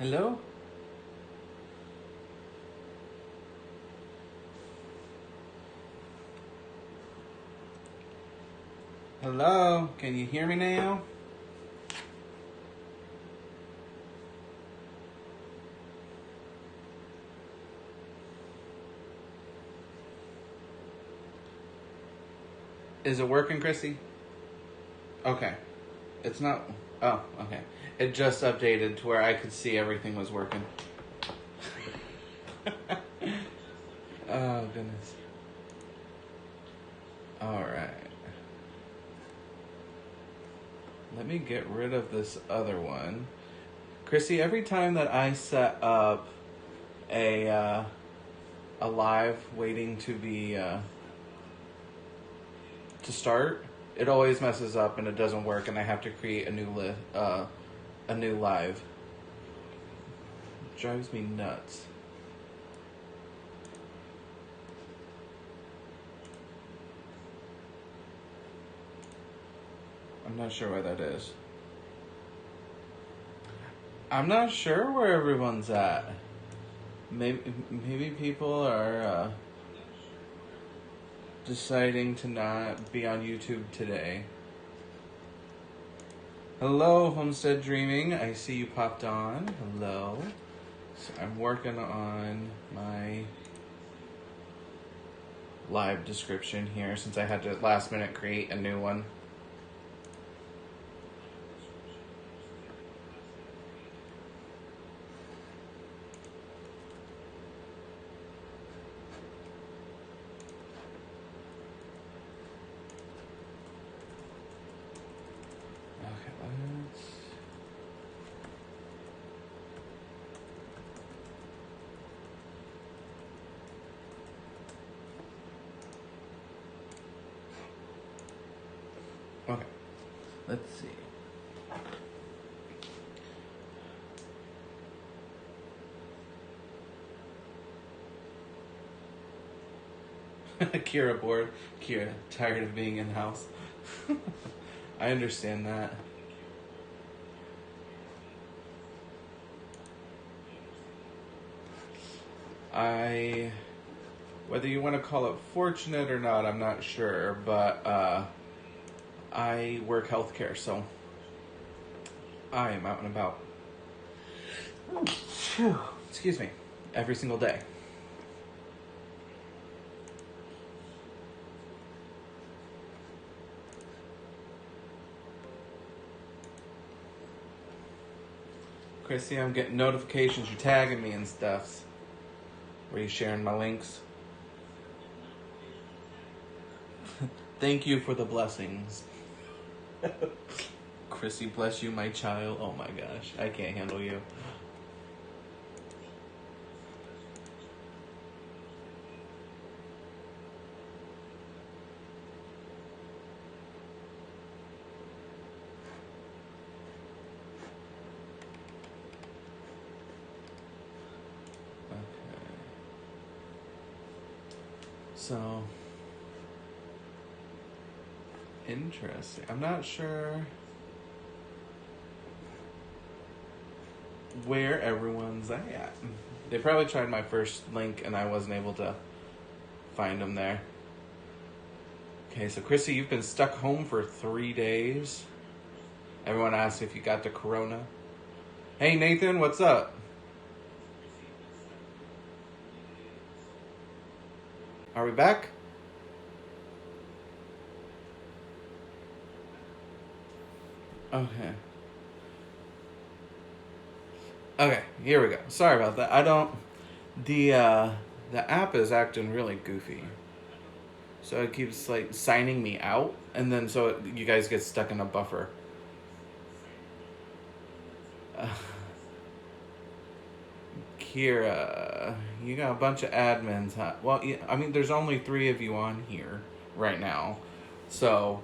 Hello? Hello? Can you hear me now? Is it working, Chrissy? Okay. It's not. Oh, okay. It just updated to where I could see everything was working. Oh, goodness. Alright. Let me get rid of this other one. Chrissy, every time that I set up a live waiting to be to start, it always messes up and it doesn't work, and I have to create a new live. It drives me nuts. I'm not sure why that is. I'm not sure where everyone's at. Maybe people are deciding to not be on YouTube today. Hello, Homestead Dreaming. I see you popped on. Hello. So I'm working on my live description here since I had to last minute create a new one. Okay, let's see. Kira bored. Kira tired of being in the house. I understand that. Whether you want to call it fortunate or not, I'm not sure, but I work healthcare, so I am out and about. Excuse me. Every single day. Chrissy, I'm getting notifications. You're tagging me and stuff. Were you sharing my links? Thank you for the blessings. Chrissy, bless you, my child. Oh my gosh, I can't handle you. Okay. So, interesting. I'm not sure where everyone's at. They probably tried my first link and I wasn't able to find them there. Okay, so Chrissy, you've been stuck home for 3 days. Everyone asked if you got the corona. Hey Nathan, what's up? Are we back? Okay. Okay, here we go. Sorry about that. I don't. The app is acting really goofy, so it keeps like signing me out, and then you guys get stuck in a buffer. Uh, Kira, you got a bunch of admins, huh? Well, yeah, I mean, there's only 3 of you on here right now, so.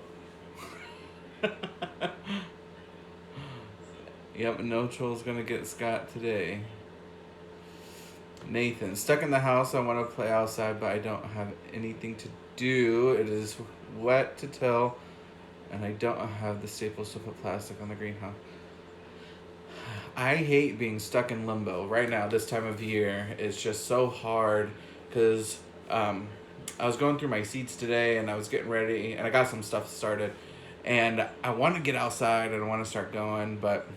Yep, no troll's gonna get Scott today. Nathan, stuck in the house. I want to play outside, but I don't have anything to do. It is wet to tell, and I don't have the staples to put plastic on the greenhouse. I hate being stuck in limbo right now. This time of year, it's just so hard because um, I was going through my seats today and I was getting ready and I got some stuff started, and I want to get outside and I want to start going, but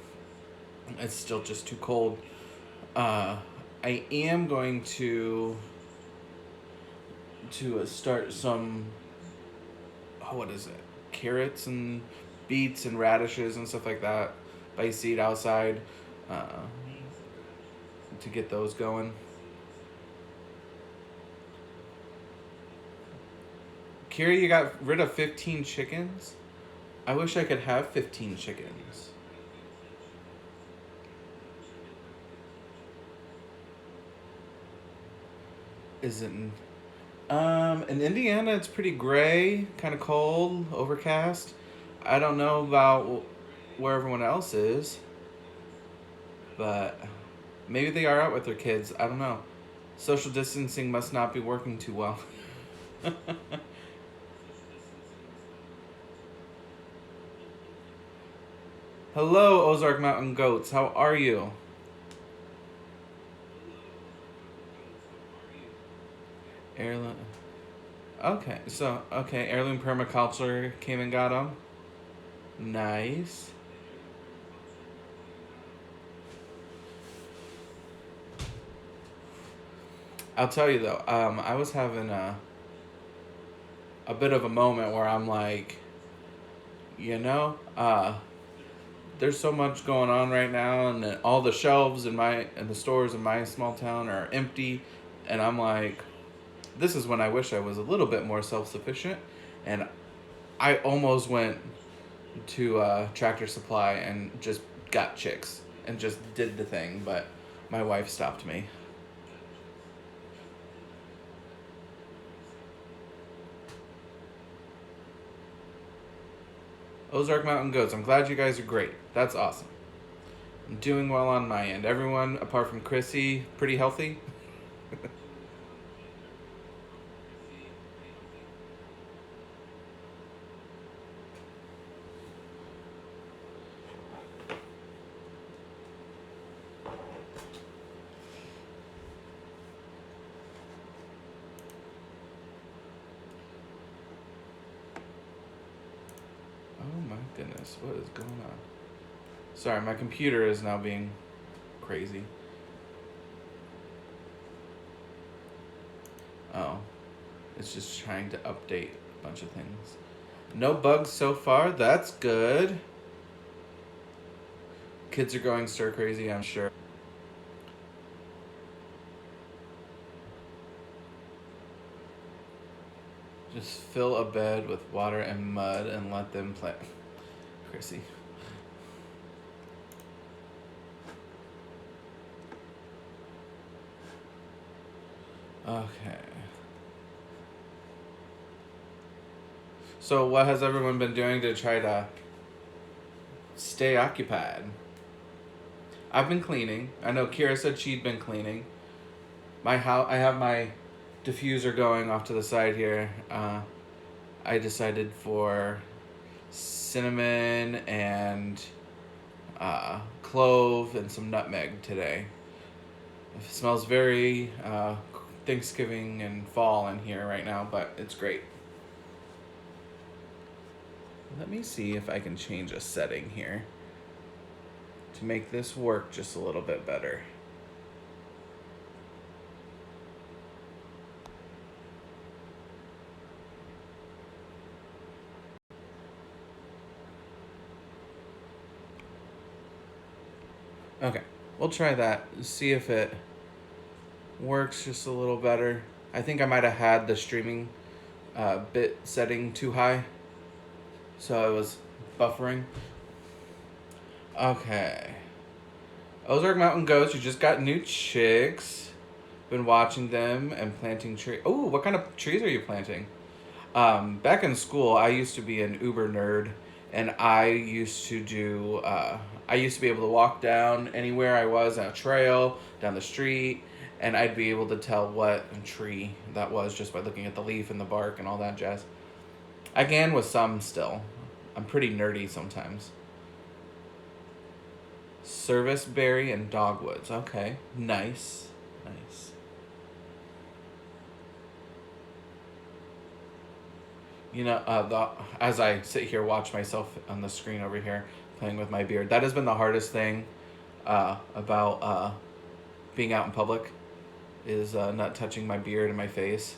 it's still just too cold. Uh, I am going to start some, oh, what is it? Carrots and beets and radishes and stuff like that by seed outside, uh, to get those going. Kira, you got rid of 15 chickens? I wish I could have 15 chickens. Isn't in Indiana it's pretty gray, kind of cold, overcast. I don't know about where everyone else is, but maybe they are out with their kids. I don't know. Social distancing must not be working too well. Hello, Ozark Mountain Goats. How are you? Heirloom. Okay, heirloom permaculture came and got them. Nice. I'll tell you though, I was having a bit of a moment where I'm like, you know, there's so much going on right now, and all the shelves in the stores in my small town are empty, and I'm like, this is when I wish I was a little bit more self sufficient, and I almost went to Tractor Supply and just got chicks and just did the thing, but my wife stopped me. Ozark Mountain Goats, I'm glad you guys are great. That's awesome. I'm doing well on my end. Everyone, apart from Chrissy, pretty healthy. Oh my goodness, what is going on? Sorry, my computer is now being crazy. Oh, it's just trying to update a bunch of things. No bugs so far, that's good. Kids are going stir crazy, I'm sure. Just fill a bed with water and mud and let them play. Chrissy. Okay. So, what has everyone been doing to try to stay occupied? I've been cleaning. I know Kira said she'd been cleaning. My house, I have my diffuser going off to the side here. I decided for cinnamon and clove and some nutmeg today. It smells very Thanksgiving and fall in here right now, but it's great. Let me see if I can change a setting here to make this work just a little bit better. Okay, we'll try that. See if it works just a little better. I think I might have had the streaming bit setting too high, so it was buffering. Okay. Ozark Mountain Goats, you just got new chicks. Been watching them and planting trees. Oh, what kind of trees are you planting? Back in school, I used to be an Uber nerd, and I used to do. I used to be able to walk down anywhere I was on a trail, down the street, and I'd be able to tell what tree that was just by looking at the leaf and the bark and all that jazz. I can with some still. I'm pretty nerdy sometimes. Serviceberry and dogwoods. Okay, nice, nice. You know, as I sit here, watch myself on the screen over here playing with my beard. That has been the hardest thing about being out in public, is not touching my beard and my face.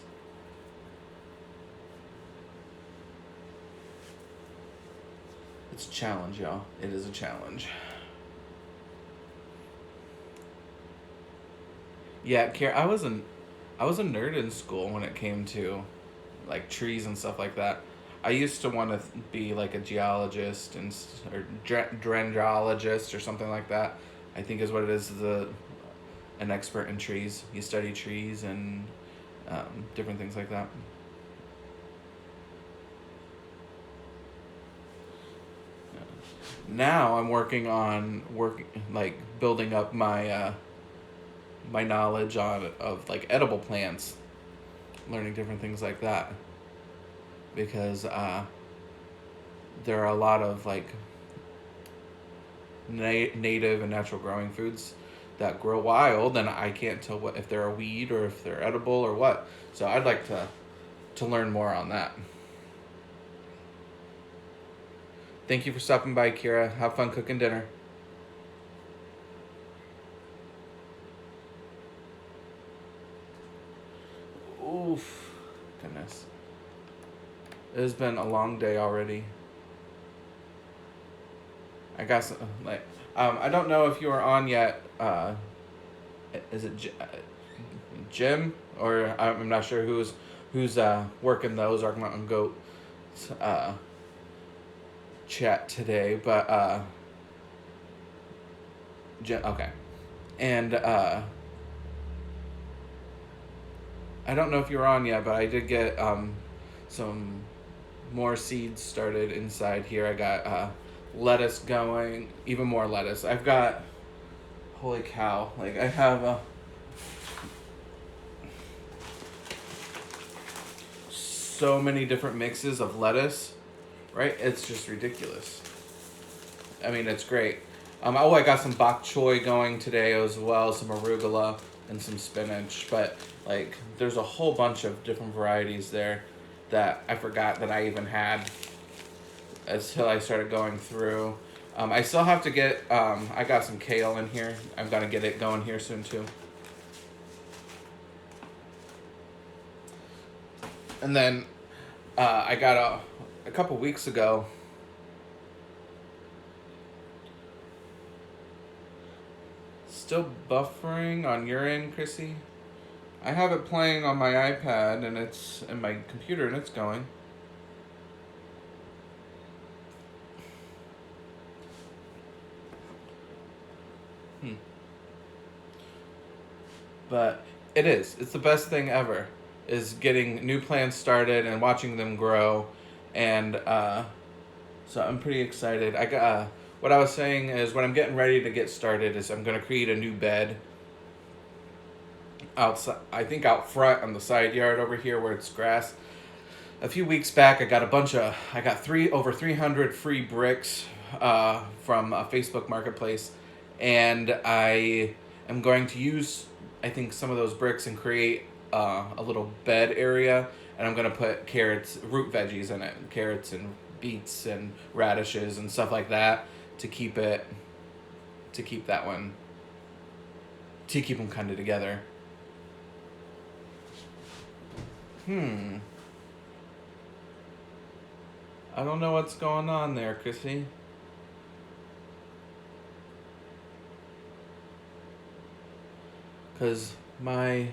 It's a challenge, y'all. It is a challenge. Yeah, I was a nerd in school when it came to like trees and stuff like that. I used to want to be like a geologist or dendrologist or something like that. I think is what it is. An expert in trees. You study trees and different things like that. Now I'm working on like building up my knowledge on of like edible plants, learning different things like that, because there are a lot of like native and natural growing foods that grow wild, and I can't tell what if they're a weed or if they're edible or what. So I'd like to learn more on that. Thank you for stopping by, Kira. Have fun cooking dinner. Oof, goodness. It has been a long day already. I got some, like, I don't know if you are on yet. Is it Jim, or I'm not sure who's working the Ozark Mountain Goat uh, chat today, but Jim. Okay, and I don't know if you're on yet, but I did get some more seeds started inside here. I got lettuce going, even more lettuce. I've got, holy cow, like I have so many different mixes of lettuce, right? It's just ridiculous. I mean, it's great. I got some bok choy going today as well, some arugula and some spinach. But like, there's a whole bunch of different varieties there that I forgot that I even had until I started going through. I still have to get. I got some kale in here. I'm gonna get it going here soon too. And then I got a couple weeks ago. Still buffering on your end, Chrissy? I have it playing on my iPad and it's in my computer and it's going. But it is. It's the best thing ever. Is getting new plants started and watching them grow, and so I'm pretty excited. I got what I was saying is when I'm getting ready to get started is I'm gonna create a new bed outside. I think out front on the side yard over here where it's grass. A few weeks back, I got over 300 free bricks from a Facebook Marketplace, and I am going to use, I think, some of those bricks and create a little bed area, and I'm gonna put carrots, root veggies in it, carrots and beets and radishes and stuff like that to keep it, to keep that one, to keep them kind of together. I don't know what's going on there, Chrissy. Because my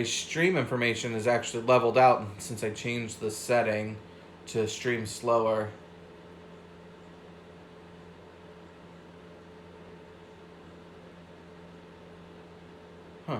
stream information is actually leveled out since I changed the setting to stream slower. Huh.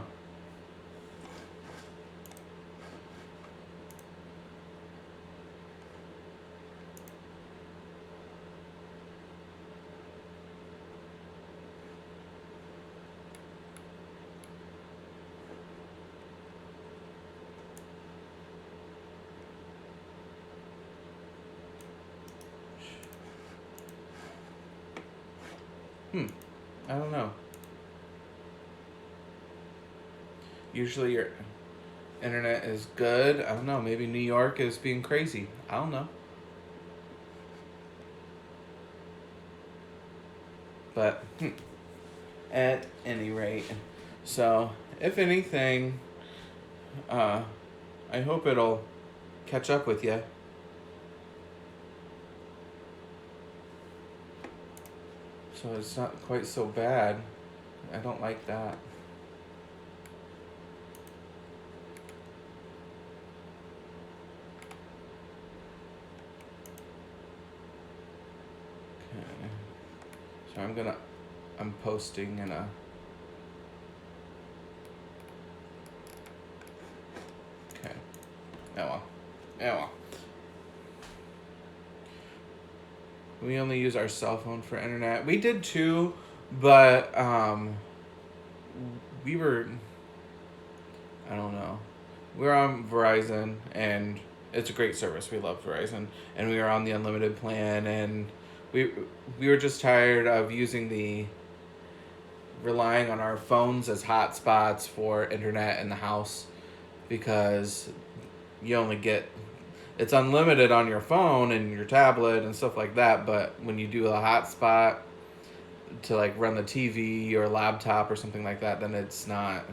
I don't know. Usually your internet is good. I don't know. Maybe New York is being crazy. I don't know. But at any rate, so if anything, uh, I hope it'll catch up with you. So it's not quite so bad. I don't like that. Okay. So I'm posting in a. Okay. Oh well. Oh well. We only use our cell phone for internet. We did too, but we were. I don't know. We're on Verizon, and it's a great service. We love Verizon, and we were on the unlimited plan, and we we were just tired of relying on our phones as hotspots for internet in the house, because you only get it's unlimited on your phone and your tablet and stuff like that, but when you do a hotspot to like run the TV or laptop or something like that, then it's not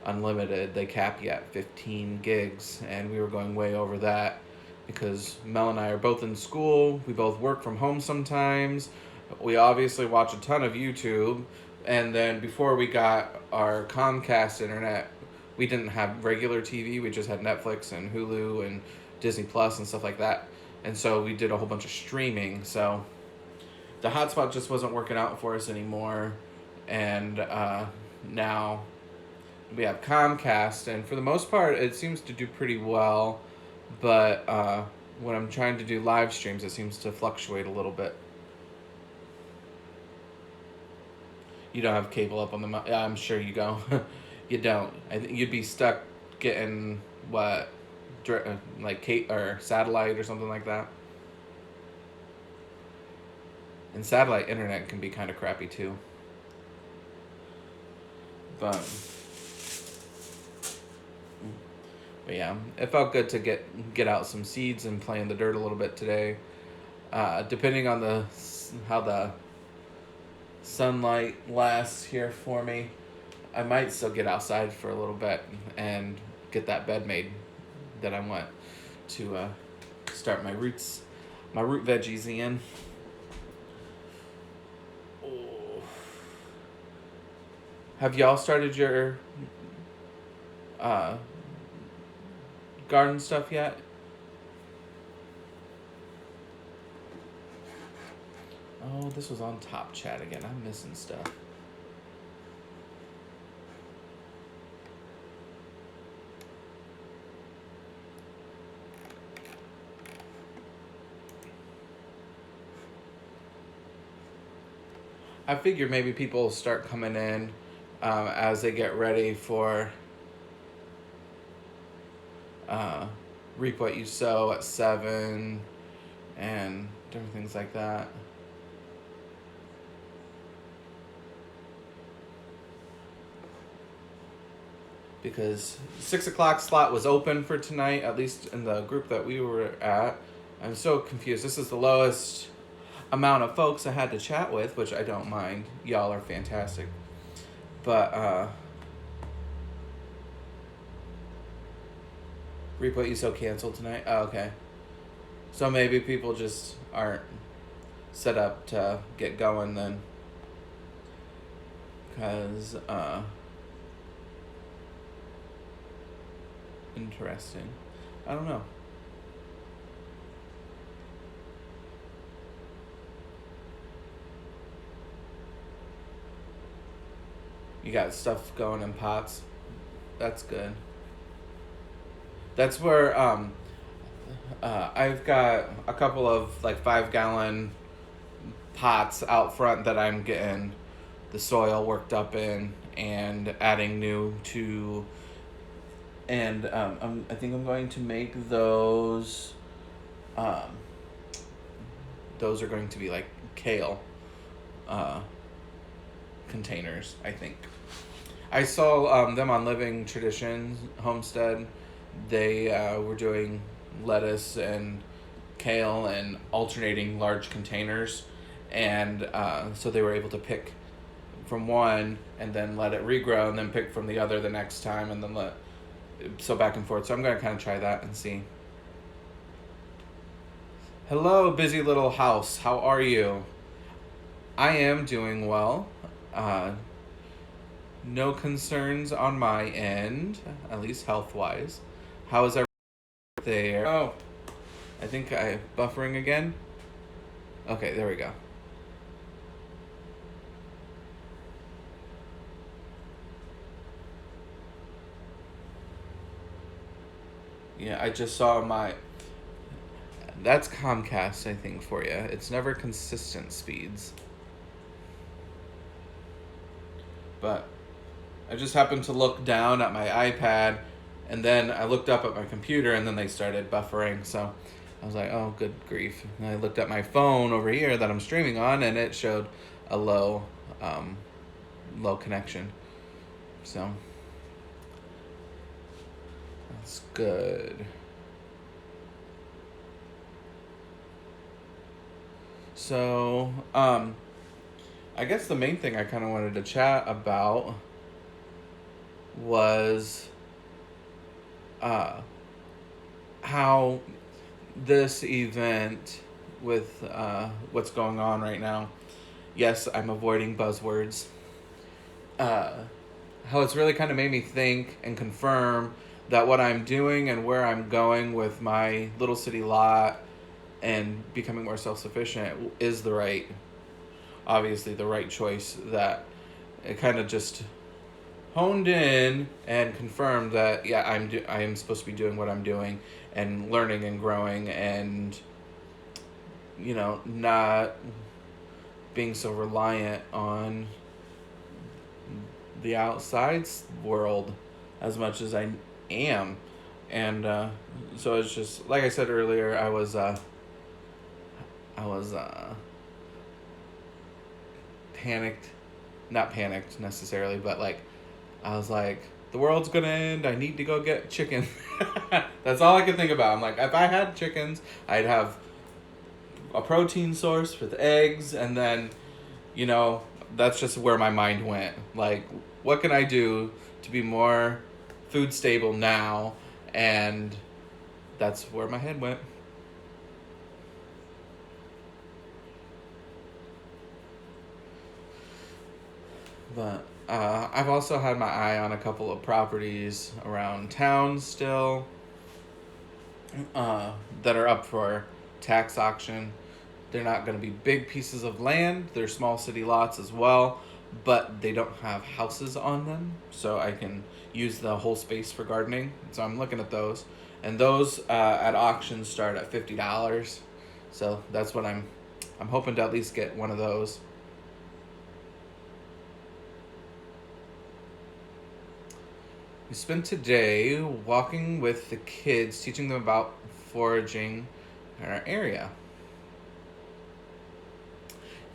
unlimited. They cap you at 15 gigs, and we were going way over that because Mel and I are both in school. We both work from home sometimes. We obviously watch a ton of YouTube, and then before we got our Comcast internet, we didn't have regular TV. We just had Netflix and Hulu and Disney Plus and stuff like that. And so we did a whole bunch of streaming. So the hotspot just wasn't working out for us anymore. And now we have Comcast, and for the most part, it seems to do pretty well. But when I'm trying to do live streams, it seems to fluctuate a little bit. You don't have cable up on the mountain. Yeah, I'm sure you go. You don't. I think you'd be stuck getting what, like or satellite or something like that. And satellite internet can be kind of crappy too. But yeah, it felt good to get out some seeds and play in the dirt a little bit today. Depending on how the sunlight lasts here for me, I might still get outside for a little bit and get that bed made that I want to start my root veggies in. Oh. Have y'all started your garden stuff yet? Oh, this was on Top Chat again. I'm missing stuff. I figure maybe people will start coming in as they get ready for Reap What You Sow at 7 and different things like that. Because 6 o'clock slot was open for tonight, at least in the group that we were at. I'm so confused. This is the lowest amount of folks I had to chat with, which I don't mind. Y'all are fantastic. But Reap What You Sow canceled tonight? Oh, okay. So maybe people just aren't set up to get going then. Because, interesting. I don't know. You got stuff going in pots. That's good. That's where I've got a couple of like 5-gallon pots out front that I'm getting the soil worked up in and adding new to. And I think I'm going to make those. Those are going to be like kale. containers, I think. I saw them on Living Traditions Homestead. They were doing lettuce and kale and alternating large containers. And so they were able to pick from one and then let it regrow and then pick from the other the next time and then so back and forth. So I'm going to kind of try that and see. Hello, busy little house. How are you? I am doing well. No concerns on my end, at least health-wise. How is everything there? Oh, I think I'm buffering again. Okay, there we go. Yeah, I just saw that's Comcast, I think, for you. It's never consistent speeds. But I just happened to look down at my iPad, and then I looked up at my computer, and then they started buffering. So I was like, oh, good grief. And I looked at my phone over here that I'm streaming on, and it showed a low connection. So that's good. So, I guess the main thing I kind of wanted to chat about was how this event with what's going on right now. Yes, I'm avoiding buzzwords. How it's really kind of made me think and confirm that what I'm doing and where I'm going with my little city lot and becoming more self-sufficient is obviously the right choice. That it kind of just honed in and confirmed that I am supposed to be doing what I'm doing and learning and growing and not being so reliant on the outside world as much as I am. And so it's just like I said earlier, I was panicked, not panicked necessarily, but I was like, the world's gonna end, I need to go get chicken. That's all I could think about. I'm like, if I had chickens, I'd have a protein source with eggs, and then that's just where my mind went. Like, what can I do to be more food stable now? And that's where my head went. But I've also had my eye on a couple of properties around town still that are up for tax auction. They're not going to be big pieces of land. They're small city lots as well, but they don't have houses on them, so I can use the whole space for gardening. So I'm looking at those. And those at auction start at $50. So that's what I'm hoping to at least get one of those. We spent today walking with the kids, teaching them about foraging in our area.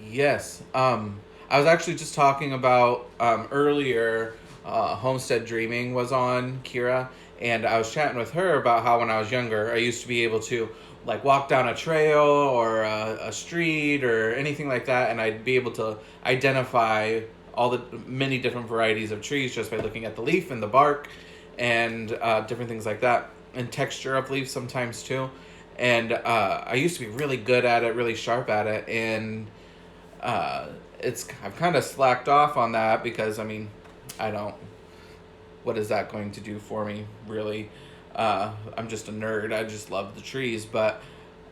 Yes. I was actually just talking about earlier, Homestead Dreaming was on, Kira, and I was chatting with her about how when I was younger, I used to be able to walk down a trail or a street or anything like that, and I'd be able to identify all the many different varieties of trees just by looking at the leaf and the bark and different things like that, and texture of leaves sometimes too. And I used to be really good at it, really sharp at it, and I've kind of slacked off on that because what is that going to do for me, really? I'm just a nerd. I just love the trees. But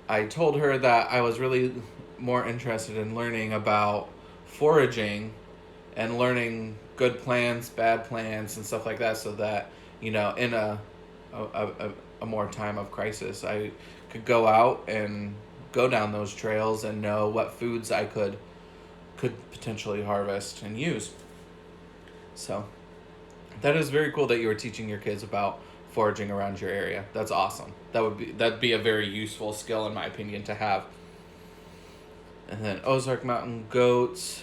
I told her that I was really more interested in learning about foraging and learning good plants, bad plants, and stuff like that, so that in a more time of crisis, I could go out and go down those trails and know what foods I could potentially harvest and use. So that is very cool that you were teaching your kids about foraging around your area. That's awesome. That'd be a very useful skill in my opinion to have. And then Ozark Mountain goats.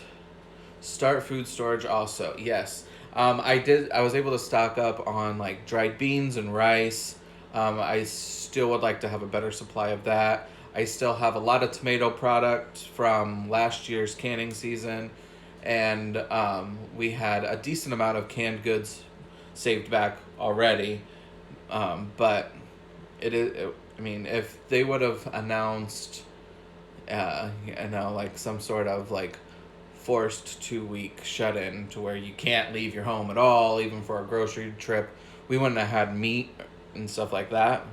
Start food storage also. Yes. I did. I was able to stock up on like dried beans and rice. I still would like to have a better supply of that. I still have a lot of tomato product from last year's canning season, and we had a decent amount of canned goods saved back already. But I mean, if they would have announced, like some sort of like forced 2 week shut in to where you can't leave your home at all, even for a grocery trip, we wouldn't have had meat and stuff like that.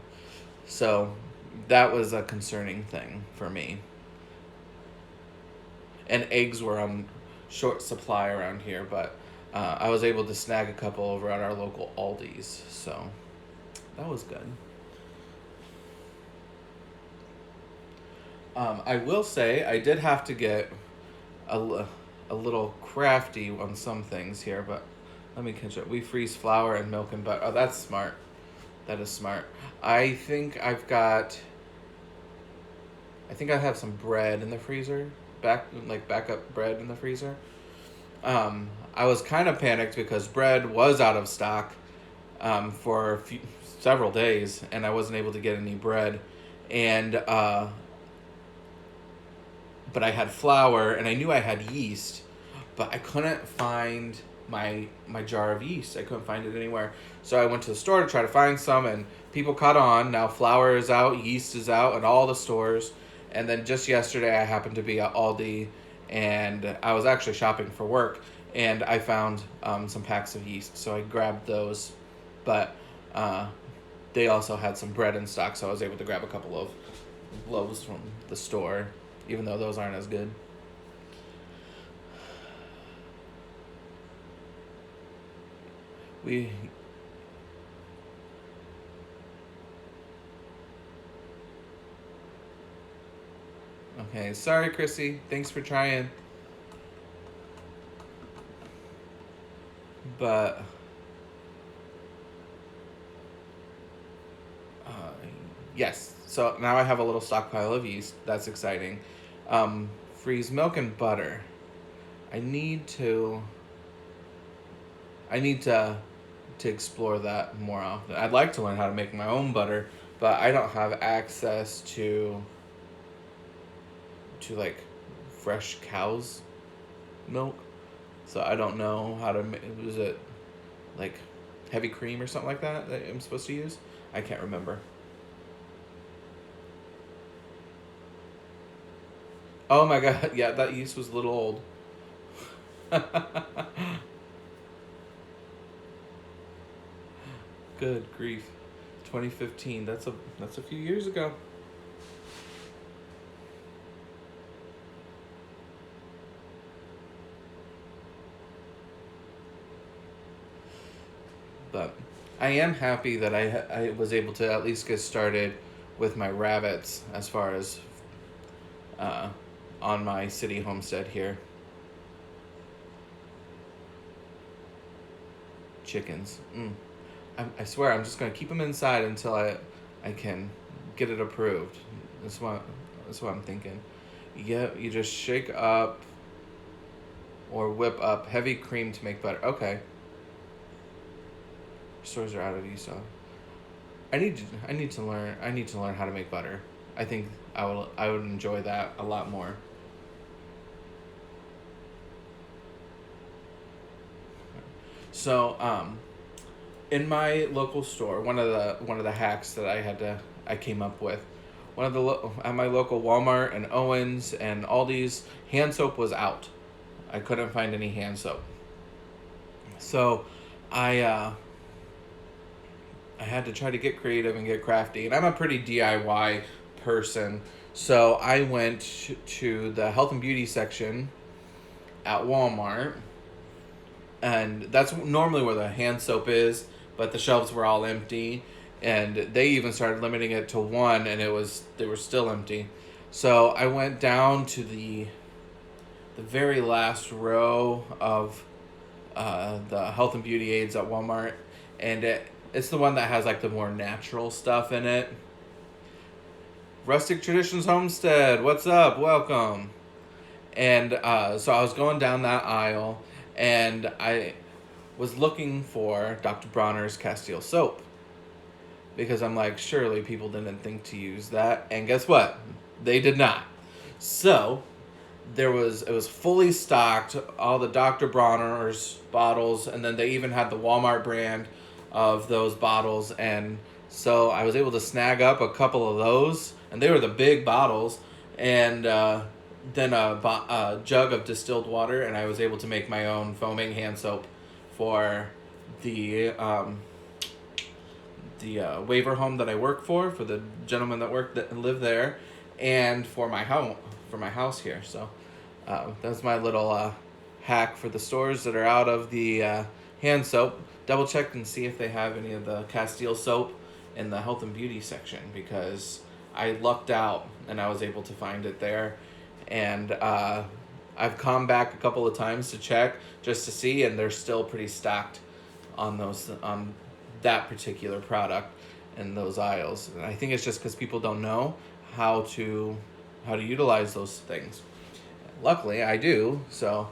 So that was a concerning thing for me. And eggs were on short supply around here, but I was able to snag a couple over at our local Aldi's, so that was good. I will say I did have to get a little crafty on some things here, but let me catch up. We freeze flour and milk and butter. Oh, that's smart. That is smart. I think I've got. I think I have some bread in the freezer, backup bread in the freezer. I was kind of panicked because bread was out of stock for several days, and I wasn't able to get any bread, and but I had flour, and I knew I had yeast, but I couldn't find my jar of yeast. I couldn't find it anywhere. So I went to the store to try to find some, and people caught on. Now flour is out, yeast is out in all the stores. And then just yesterday I happened to be at Aldi, and I was actually shopping for work, and I found some packs of yeast. So I grabbed those, but they also had some bread in stock, so I was able to grab a couple of loaves from the store, even though those aren't as good. We Okay, sorry Chrissy. Thanks for trying. But uh, yes. So now I have a little stockpile of yeast. That's exciting. Freeze milk and butter. I need to I need to explore that more often. I'd like to learn how to make my own butter, but I don't have access to like fresh cow's milk. So I don't know how to is it like heavy cream or something like that I'm supposed to use? I can't remember. Oh my god, yeah, that yeast was a little old. Good grief. 2015. That's a few years ago. But I am happy that I was able to at least get started with my rabbits as far as uh, on my city homestead here. Chickens. I swear I'm just gonna keep them inside until I can get it approved. That's what I'm thinking. Yeah, you just shake up or whip up heavy cream to make butter. Okay. Stores are out of yeast. So I need to learn how to make butter. I think I would enjoy that a lot more. So in my local store, one of the hacks that I came up with, at my local Walmart and Owens and Aldi's, hand soap was out. I couldn't find any hand soap. So I I had to try to get creative and get crafty, and I'm a pretty DIY person. So I went to the health and beauty section at Walmart, and that's normally where the hand soap is, but the shelves were all empty, and they even started limiting it to one, and they were still empty. So I went down to the very last row of the health and beauty aids at Walmart, and it's the one that has like the more natural stuff in it. Rustic Traditions Homestead, what's up? Welcome. And so I was going down that aisle, and I was looking for Dr. Bronner's Castile soap because I'm like, surely people didn't think to use that. And guess what? They did not. So it was fully stocked, all the Dr. Bronner's bottles, and then they even had the Walmart brand of those bottles. And so I was able to snag up a couple of those, and they were the big bottles, and then a jug of distilled water, and I was able to make my own foaming hand soap for the waiver home that I work for the gentleman that live there, and for my house here. So that's my little hack for the stores that are out of the hand soap. Double check and see if they have any of the Castile soap in the health and beauty section, because I lucked out and I was able to find it there. And I've come back a couple of times to check just to see, and they're still pretty stocked on those that particular product in those aisles. And I think it's just because people don't know how to utilize those things. Luckily, I do. So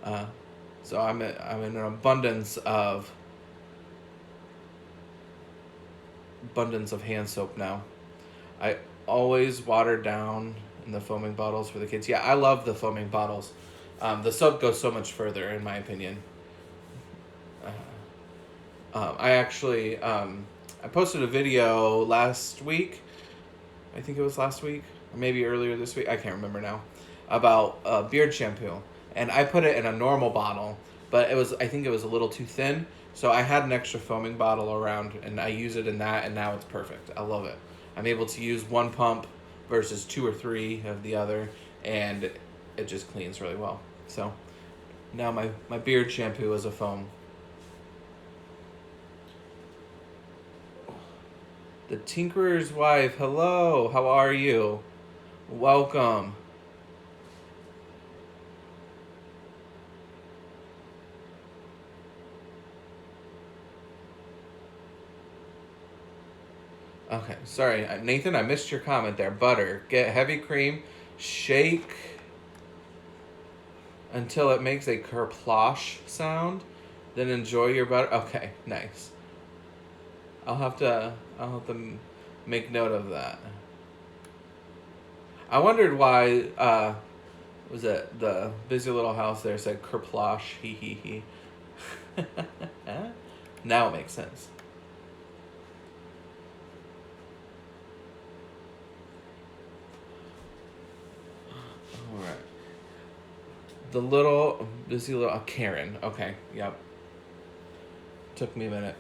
I'm in an abundance of hand soap now. I always water down in the foaming bottles for the kids. Yeah, I love the foaming bottles. The soap goes so much further, in my opinion. I actually I posted a video last week. I think it was last week, or maybe earlier this week. I can't remember now. About beard shampoo, and I put it in a normal bottle, but I think it was a little too thin. So I had an extra foaming bottle around, and I use it in that, and now it's perfect. I love it. I'm able to use one pump versus 2 or 3 of the other, and it just cleans really well. So now my beard shampoo is a foam. The Tinkerer's Wife, hello, how are you? Welcome. Okay, sorry, Nathan, I missed your comment there. Butter, get heavy cream, shake until it makes a kerplosh sound, then enjoy your butter. Okay, nice. I'll have to make note of that. I wondered why was it the busy little house there said kerplosh, he. Now it makes sense. All right. The little busy little Karen. Okay, yep. Took me a minute.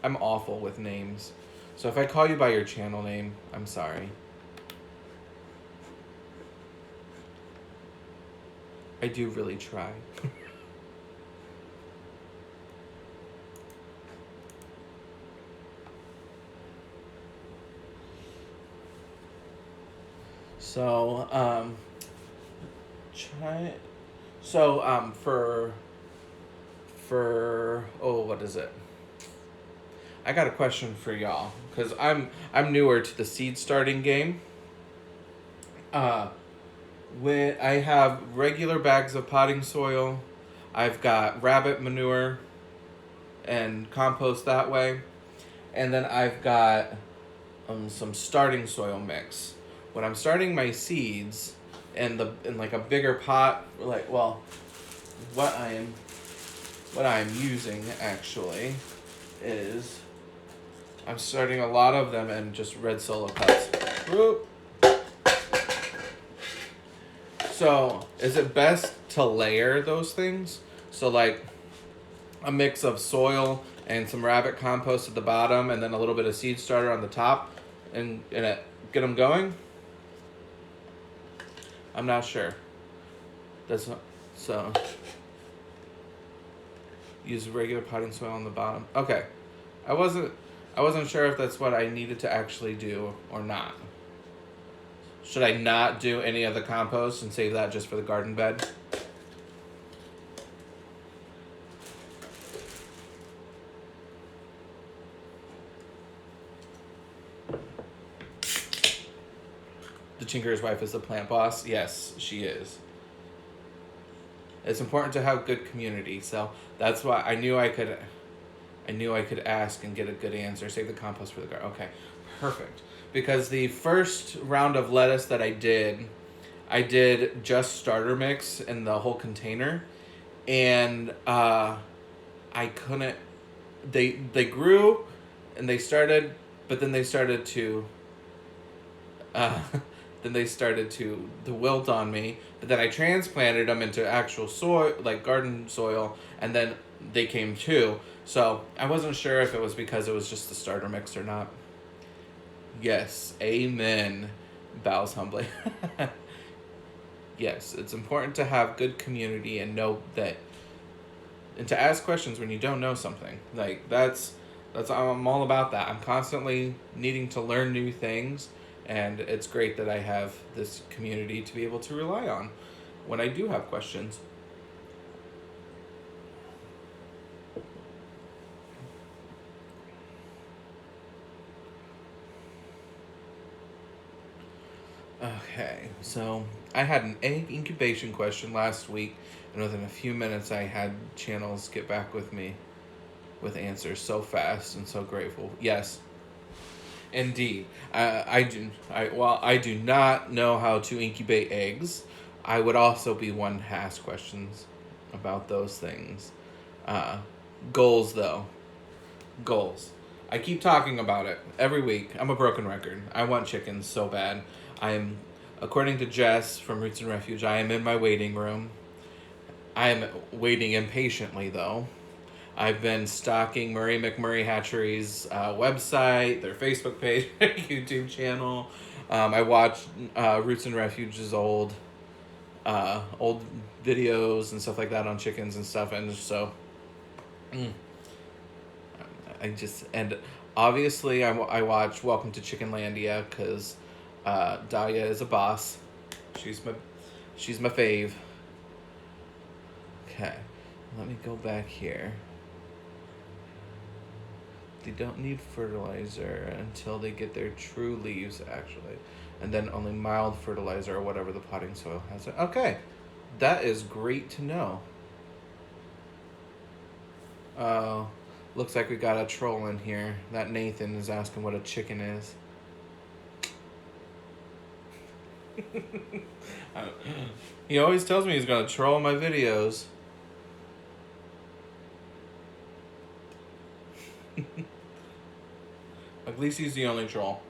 I'm awful with names, so if I call you by your channel name, I'm sorry. I do really try. So, what is it? I got a question for y'all, because I'm newer to the seed starting game. When I have regular bags of potting soil, I've got rabbit manure and compost that way, and then I've got some starting soil mix. When I'm starting my seeds in like a bigger pot, what I'm using actually is I'm starting a lot of them in just red solo cups. Whoop. So, is it best to layer those things? So, like, a mix of soil and some rabbit compost at the bottom, and then a little bit of seed starter on the top, and get them going? I'm not sure. So, use regular potting soil on the bottom. Okay. I wasn't sure if that's what I needed to actually do or not. Should I not do any of the compost and save that just for the garden bed? The Tinkerer's wife is the plant boss. Yes, she is. It's important to have good community, so that's why I knew I could. I knew I could ask and get a good answer. Save the compost for the garden. Okay, perfect. Because the first round of lettuce that I did just starter mix in the whole container, and I couldn't. They grew, and they started, but then they started to. Uh, then they started to wilt on me. But then I transplanted them into actual soil, like garden soil, and then they came too. So I wasn't sure if it was because it was just the starter mix or not. Yes, amen. Bows humbly. Yes, it's important to have good community and know that, and to ask questions when you don't know something. Like that's I'm all about that. I'm constantly needing to learn new things, and it's great that I have this community to be able to rely on when I do have questions. Okay, so I had an egg incubation question last week, and within a few minutes, I had channels get back with me with answers so fast and so grateful. Yes, indeed. I do not know how to incubate eggs. I would also be one to ask questions about those things. Uh, Goals, though. Goals. I keep talking about it every week. I'm a broken record. I want chickens so bad. I'm, according to Jess from Roots and Refuge, I am in my waiting room. I am waiting impatiently, though. I've been stalking Murray McMurray Hatchery's website, their Facebook page, YouTube channel. I watched Roots and Refuge's old videos and stuff like that on chickens and stuff, and so and obviously I watch Welcome to Chickenlandia because Dahlia is a boss. She's my fave. Okay, let me go back here. They don't need fertilizer until they get their true leaves, actually. And then only mild fertilizer or whatever the potting soil has. Okay, that is great to know. Looks like we got a troll in here. That Nathan is asking what a chicken is. He always tells me he's gonna troll my videos. At least he's the only troll.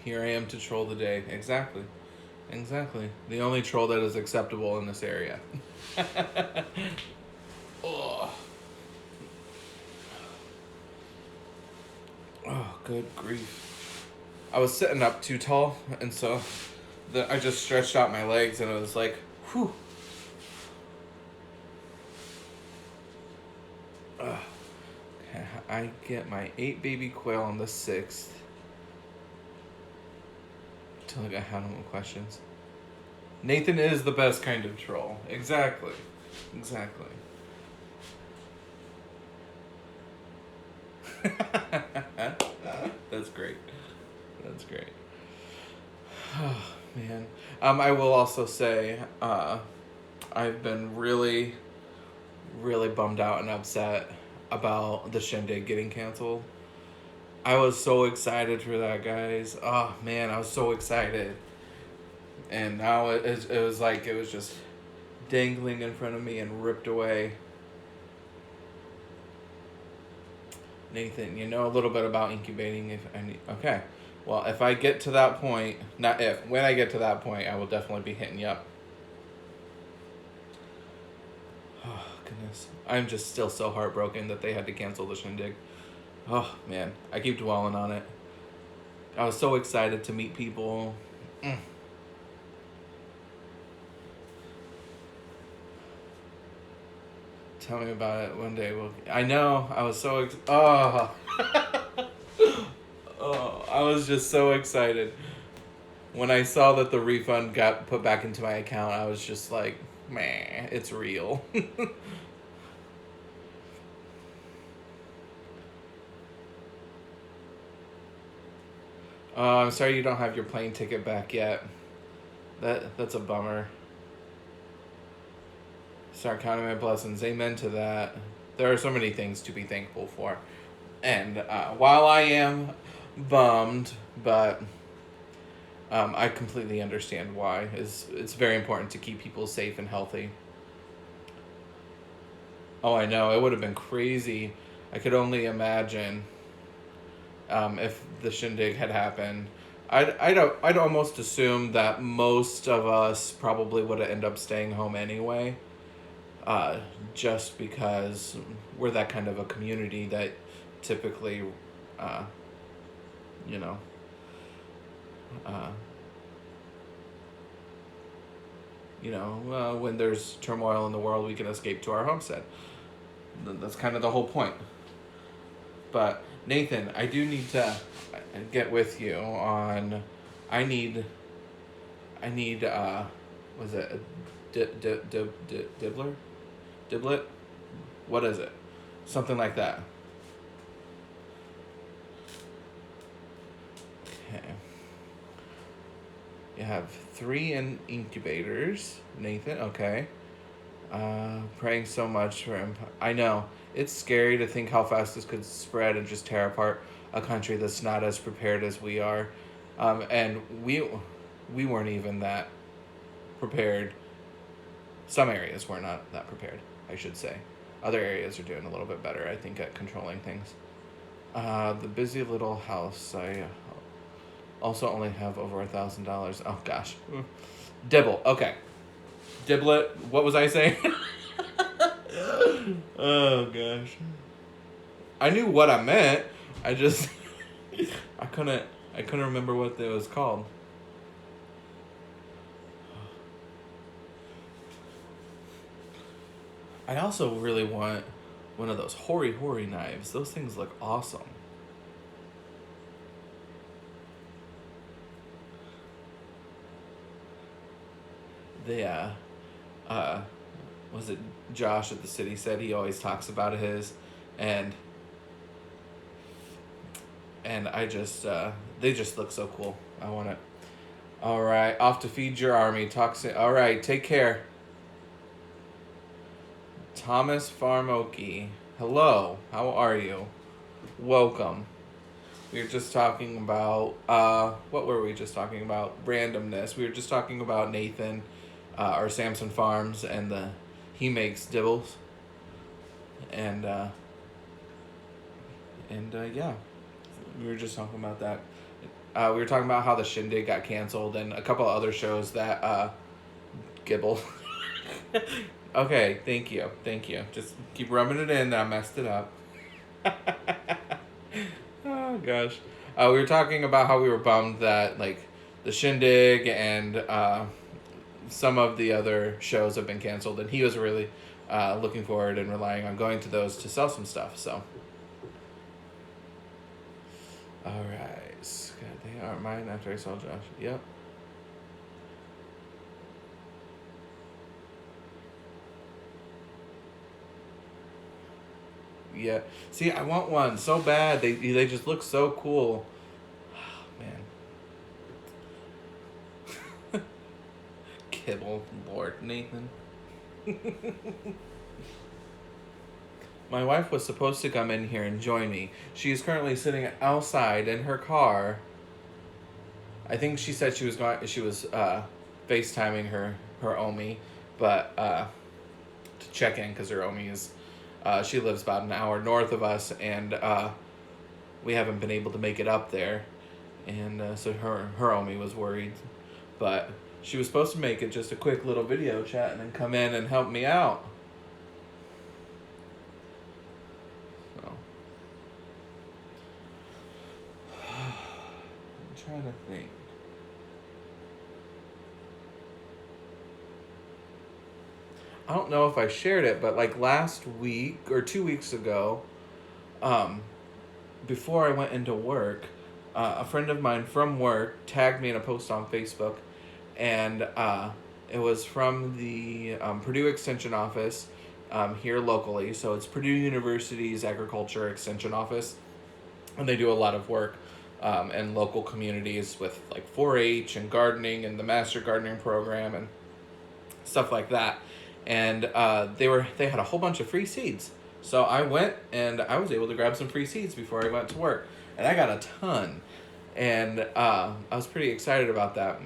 Here I am to troll the day. Exactly. The only troll that is acceptable in this area. Oh. Oh, good grief. I was sitting up too tall, and so I just stretched out my legs, and it was like, whew. Okay, I get my 8 baby quail on the 6th. Until I got how many questions. Nathan is the best kind of troll. Exactly. That's great. Oh, man. I will also say, I've been really, really bummed out and upset about the shindig getting canceled. I was so excited for that, guys. Oh, man, I was so excited. And now it was like it was just dangling in front of me and ripped away. Nathan, you know a little bit about incubating if I need. Okay. Well, if I get to that point, not if, when I get to that point, I will definitely be hitting you up. Oh, goodness. I'm just still so heartbroken that they had to cancel the shindig. Oh, man. I keep dwelling on it. I was so excited to meet people. Tell me about it one day. I know. I was so oh. Oh, I was just so excited. When I saw that the refund got put back into my account, I was just like, man, it's real. I'm sorry you don't have your plane ticket back yet. That's a bummer. Start counting my blessings. Amen to that. There are so many things to be thankful for. And while I am bummed, but I completely understand why. It's very important to keep people safe and healthy. Oh, I know. It would have been crazy. I could only imagine if the shindig had happened. I'd almost assume that most of us probably would have ended up staying home anyway, just because we're that kind of a community that typically, uh, you know, uh, when there's turmoil in the world, we can escape to our homestead. That's kind of the whole point. But Nathan, I do need to get with you on. I need. Was it a dibbler? Diblet? What is it? Something like that. Okay. You have 3 incubators, Nathan. Okay. Praying so much for him. I know. It's scary to think how fast this could spread and just tear apart a country that's not as prepared as we are. And we weren't even that prepared. Some areas were not that prepared, I should say. Other areas are doing a little bit better, I think, at controlling things. The busy little house. I also only have over $1,000. Oh gosh. Dibble. Okay. Diblet. What was I saying? Oh gosh. I knew what I meant. I just I couldn't remember what it was called. I also really want one of those hori knives. Those things look awesome. They was it Josh at the city said he always talks about his, and I just they just look so cool. I want it. All right, off to feed your army. Talk soon. All right, take care. Thomas Farmoki. Hello, how are you? Welcome. We were just talking about what were we just talking about? Randomness. We were just talking about Nathan, our Samson Farms, and he makes dibbles, and yeah, we were just talking about that. We were talking about how the Shindig got canceled and a couple of other shows that Gibble. Okay, thank you. Just keep rubbing it in that I messed it up. Oh gosh. We were talking about how we were bummed that like the Shindig and some of the other shows have been canceled, and he was really looking forward and relying on going to those to sell some stuff. So, all right, Scott, they are mine after I saw Josh. Yep. Yeah. See, I want one so bad. They just look so cool. Oh, man. Kibble, Lord Nathan. My wife was supposed to come in here and join me. She is currently sitting outside in her car. I think she said she was FaceTiming her Omi, but to check in because her Omi is she lives about an hour north of us, and we haven't been able to make it up there, and so her Omi was worried, but she was supposed to make it just a quick little video chat and then come in and help me out. So I'm trying to think. I don't know if I shared it, but like last week or 2 weeks ago, before I went into work, a friend of mine from work tagged me in a post on Facebook, and it was from the Purdue Extension Office here locally. So it's Purdue University's Agriculture Extension Office, and they do a lot of work and local communities with like 4-H and gardening and the Master Gardening Program and stuff like that. And they had a whole bunch of free seeds. So I went and I was able to grab some free seeds before I went to work, and I got a ton, and I was pretty excited about that.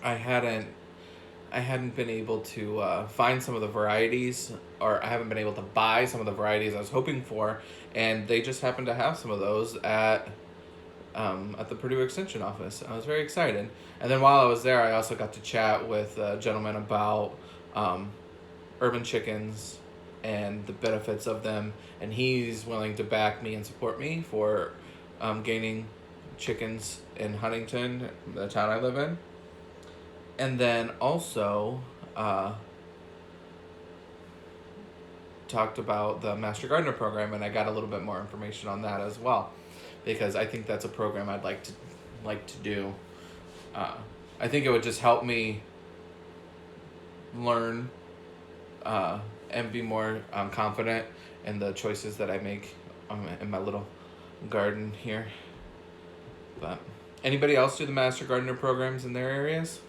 I hadn't been able to find some of the varieties, or I haven't been able to buy some of the varieties I was hoping for, and they just happened to have some of those at the Purdue Extension office. I was very excited. And then while I was there, I also got to chat with a gentleman about urban chickens and the benefits of them, and he's willing to back me and support me for gaining chickens in Huntington, the town I live in. And then also talked about the Master Gardener program, and I got a little bit more information on that as well, because I think that's a program I'd like to do. I think it would just help me learn and be more confident in the choices that I make in my little garden here. But anybody else do the Master Gardener programs in their areas?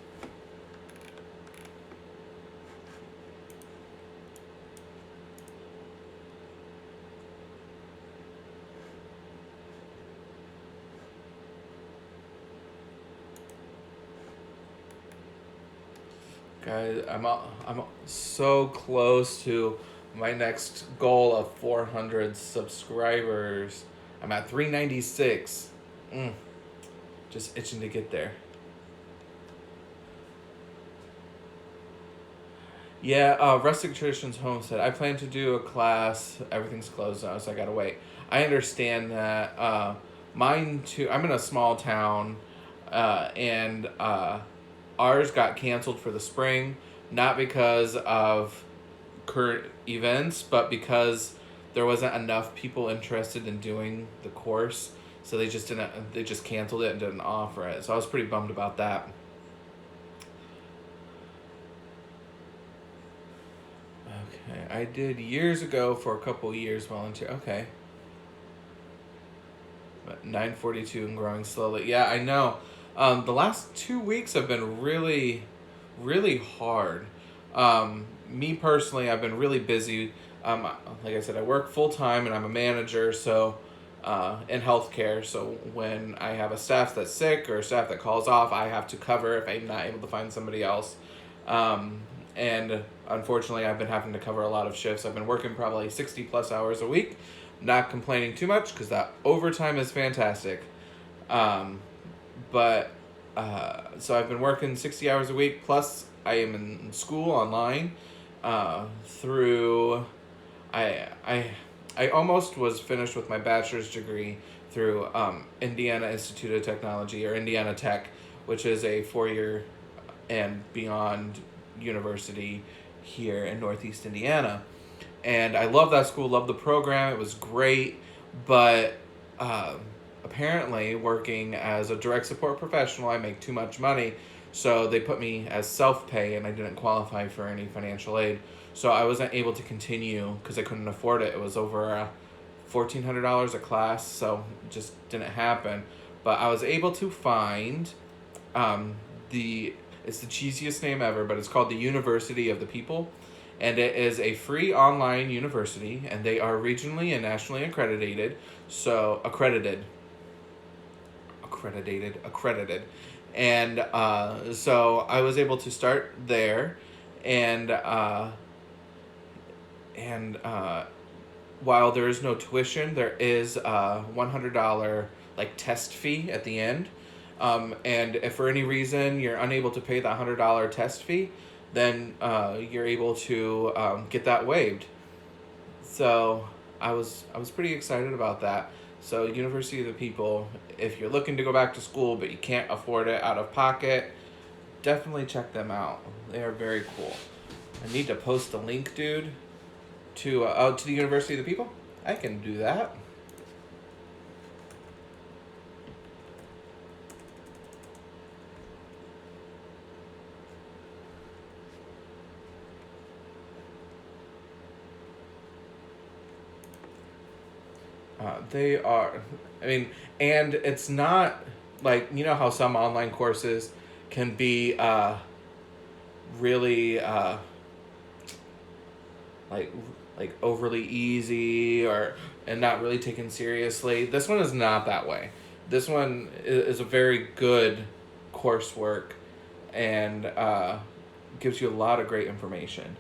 Guys, I'm so close to my next goal of 400 subscribers. I'm at 396. Just itching to get there. Yeah, Rustic Traditions Homestead. I plan to do a class. Everything's closed now, so I gotta wait. I understand that mine too. I'm in a small town, and ours got canceled for the spring, not because of current events, but because there wasn't enough people interested in doing the course. So they just canceled it and didn't offer it. So I was pretty bummed about that. Okay, I did years ago for a couple years volunteer. Okay. But 942 and growing slowly. Yeah, I know. The last 2 weeks have been really, really hard. Me personally, I've been really busy. Like I said, I work full time and I'm a manager, so in healthcare. So when I have a staff that's sick or a staff that calls off, I have to cover if I'm not able to find somebody else. And unfortunately, I've been having to cover a lot of shifts. I've been working probably 60 plus hours a week. Not complaining too much because that overtime is fantastic. But so I've been working 60 hours a week, plus I am in school online through I almost was finished with my bachelor's degree through Indiana Institute of Technology, or Indiana Tech, which is a 4-year and beyond university here in Northeast Indiana. And I love that school, love the program, it was great, but apparently working as a direct support professional, I make too much money, so they put me as self-pay and I didn't qualify for any financial aid. So I wasn't able to continue because I couldn't afford it. It was over $1,400 a class, so it just didn't happen. But I was able to find it's the cheesiest name ever, but it's called the University of the People. And it is a free online university, and they are regionally and nationally accredited. So accredited. And so I was able to start there, and while there is no tuition, there is a $100 like test fee at the end. And if for any reason you're unable to pay the $100 test fee, then you're able to get that waived. So I was pretty excited about that. So University of the People, if you're looking to go back to school but you can't afford it out of pocket, definitely check them out. They are very cool. I need to post a link, dude, to the University of the People. I can do that. They are. I mean, and it's not like, you know how some online courses can be really like like overly easy or and not really taken seriously. This one is not that way. This one is a very good coursework and gives you a lot of great information.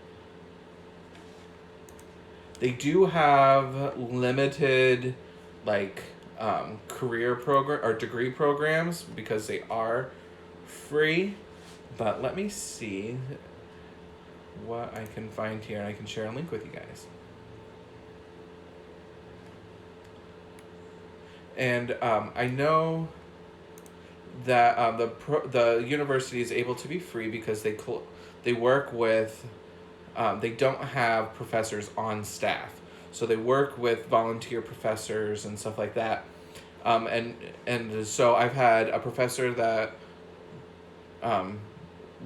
They do have limited like career program or degree programs because they are free. But let me see what I can find here and I can share a link with you guys. And I know that the university is able to be free because they work with they don't have professors on staff, so they work with volunteer professors and stuff like that. And so I've had a professor that um,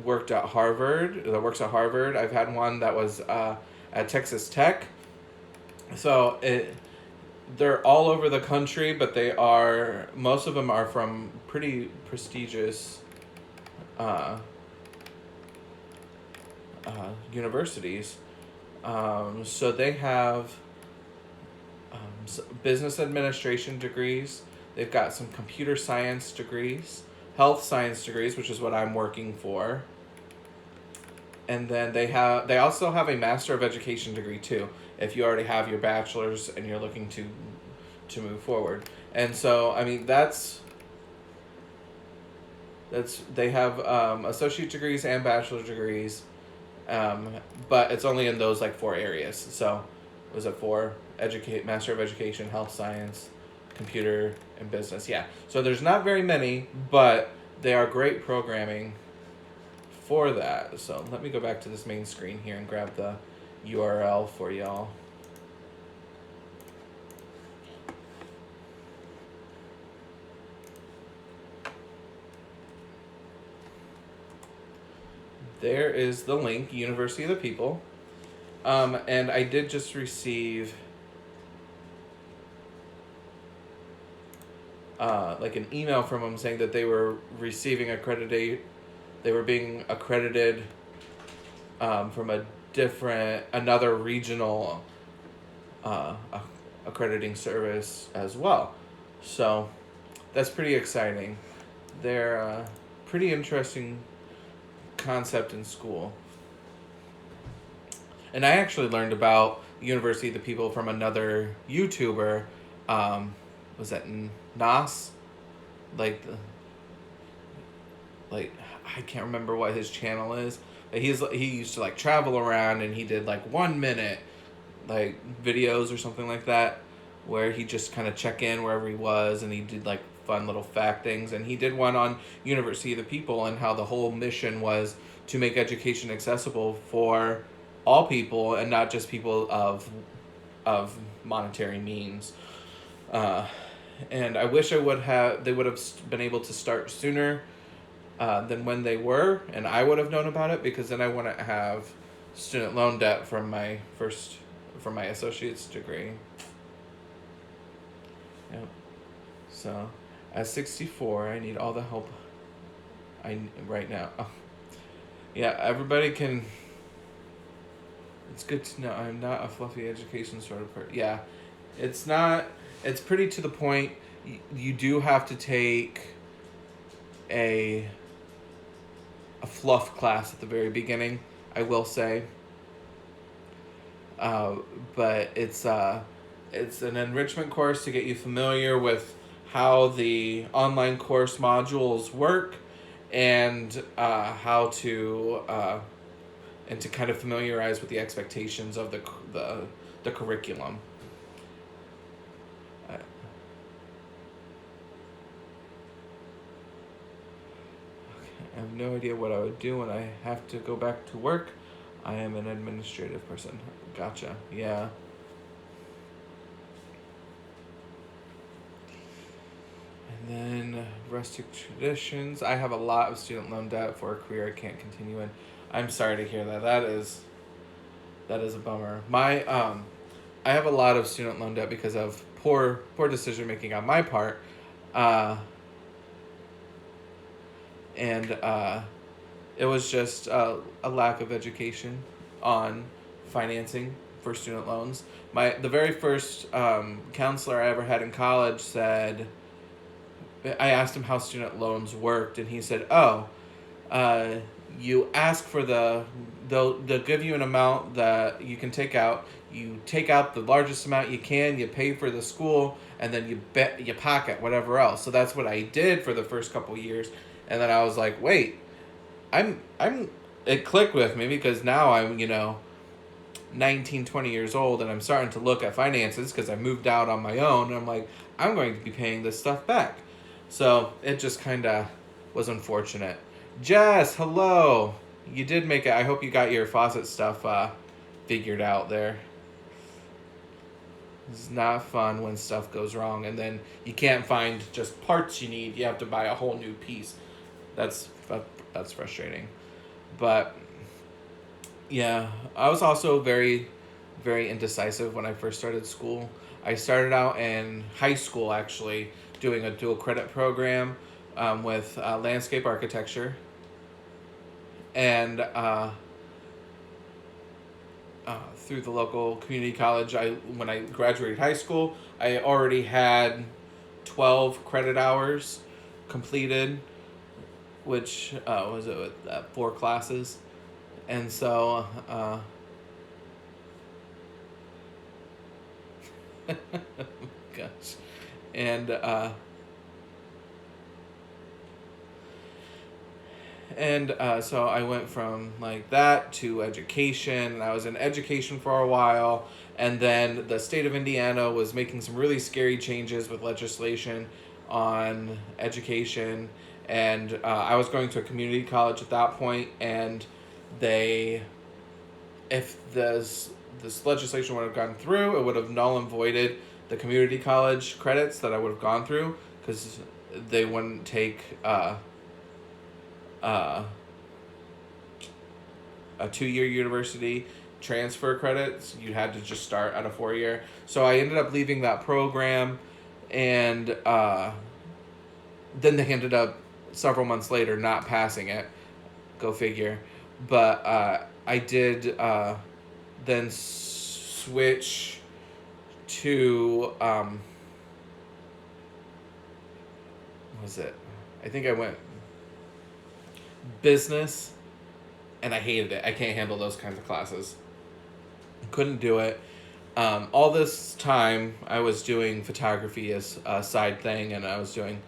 worked at Harvard that works at Harvard. I've had one that was at Texas Tech. So they're all over the country, but most of them are from pretty prestigious universities. So they have business administration degrees. They've got some computer science degrees, health science degrees, which is what I'm working for. And then they also have a Master of Education degree too, if you already have your bachelor's and you're looking to move forward. And so I mean that's they have associate degrees and bachelor degrees, but it's only in those like 4 areas. So was it 4? Master of Education, health science, computer, and business. Yeah. So there's not very many, but they are great programming for that. So let me go back to this main screen here and grab the URL for y'all. There is the link, University of the People. And I did just receive like an email from them saying that they were receiving they were being accredited from another regional accrediting service as well. So that's pretty exciting. They're pretty interesting concept in school. And I actually learned about University of the People from another YouTuber. Was that Nas? Like I can't remember what his channel is. But he used to like travel around and he did like 1 minute like videos or something like that, where he just kind of check in wherever he was and he did like fun little fact things. And he did one on University of the People and how the whole mission was to make education accessible for all people and not just people of monetary means. And I wish they would have been able to start sooner than when they were, and I would have known about it, because then I wouldn't have student loan debt from my associate's degree. Yep. So, at 64, I need all the help right now. Oh. Yeah, everybody can. It's good to know I'm not a fluffy education sort of person. Yeah, it's not. It's pretty to the point. You do have to take a fluff class at the very beginning, I will say. But it's an enrichment course to get you familiar with how the online course modules work, and how to and to kind of familiarize with the expectations of the curriculum. I have no idea what I would do when I have to go back to work. I am an administrative person. Gotcha. Yeah. And then rustic traditions. I have a lot of student loan debt for a career I can't continue in. I'm sorry to hear that. That is a bummer. I have a lot of student loan debt because of poor decision making on my part, uh, and it was just a lack of education on financing for student loans. The very first counselor I ever had in college said, I asked him how student loans worked, and he said, "Oh, you ask for they'll give you an amount that you can take out. You take out the largest amount you can. You pay for the school, and then you pocket whatever else." So that's what I did for the first couple years, and then I was like, "Wait, I'm." It clicked with me because now I'm 19, 20 years old, and I'm starting to look at finances because I moved out on my own, and I'm like, I'm going to be paying this stuff back. So it just kind of was unfortunate. Jess, hello. You did make it. I hope you got your faucet stuff figured out there. It's not fun when stuff goes wrong and then you can't find just parts you need. You have to buy a whole new piece. That's frustrating. But yeah, I was also very, very indecisive when I first started school. I started out in high school actually doing a dual credit program with landscape architecture. And through the local community college, when I graduated high school, I already had 12 credit hours completed, which was it with 4 classes. And so gosh. And so I went from like that to education. I was in education for a while, and then the state of Indiana was making some really scary changes with legislation on education, and I was going to a community college at that point, and if this legislation would have gone through, it would have null and voided the community college credits that I would have gone through, because they wouldn't take a 2-year university transfer credits. You had to just start at a 4-year. So I ended up leaving that program, and then they ended up several months later not passing it. Go figure. But I did then switch to what was it? I think I went business, and I hated it. I can't handle those kinds of classes. Couldn't do it. All this time, I was doing photography as a side thing, and I was doing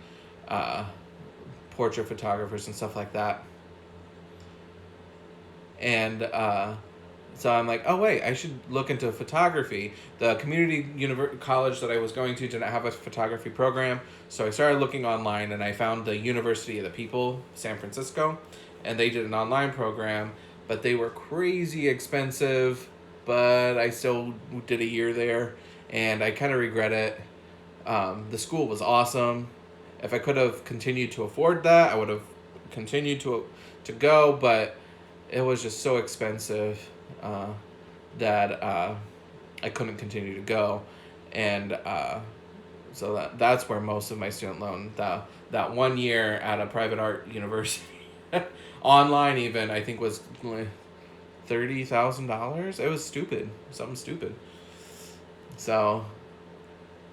portrait photographers and stuff like that. And so I'm like, oh wait, I should look into photography. The community college that I was going to didn't have a photography program, so I started looking online, and I found the University of the People, San Francisco, and they did an online program, but they were crazy expensive, but I still did a year there, and I kind of regret it. The school was awesome. If I could have continued to afford that, I would have continued to go, but it was just so expensive that I couldn't continue to go, and so that's where most of my student loan, that 1 year at a private art university, online even, I think was $30,000. It was stupid, something stupid. So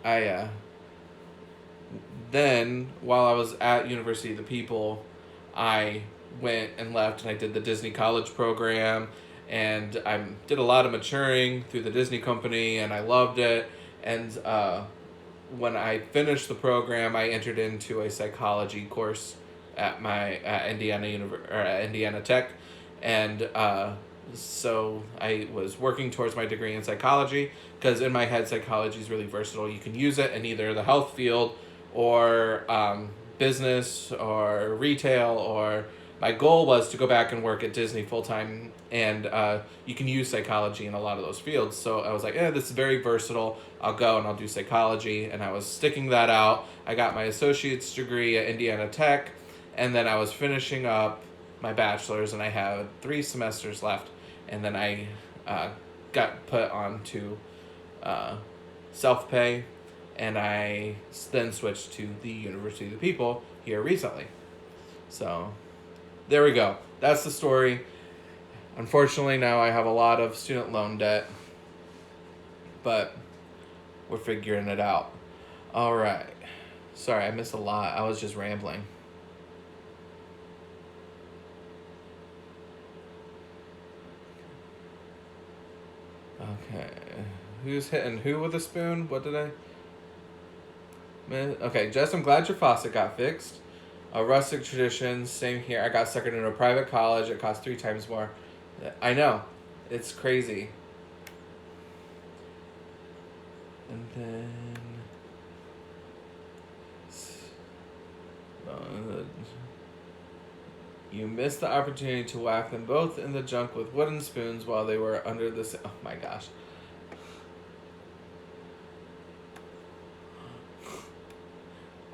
I then while I was at University of the People, I went and left, and I did the Disney College program, and I did a lot of maturing through the Disney company, and I loved it. And when I finished the program, I entered into a psychology course at Indiana Tech, and so I was working towards my degree in psychology, because in my head, psychology is really versatile. You can use it in either the health field or business or retail, or my goal was to go back and work at Disney full-time, and you can use psychology in a lot of those fields. So I was like, this is very versatile. I'll go and I'll do psychology, and I was sticking that out. I got my associate's degree at Indiana Tech, and then I was finishing up my bachelor's, and I had 3 semesters left, and then I got put on to self-pay, and I then switched to the University of the People here recently. So, there we go. That's the story. Unfortunately, now I have a lot of student loan debt, but we're figuring it out. All right. Sorry, I missed a lot. I was just rambling. Okay. Who's hitting who with a spoon? What did I... Okay, Jess, I'm glad your faucet got fixed. Rustic traditions, same here. I got suckered into a private college. It cost 3 times more. I know. It's crazy. And then... you missed the opportunity to whack them both in the junk with wooden spoons while they were under the... Oh my gosh.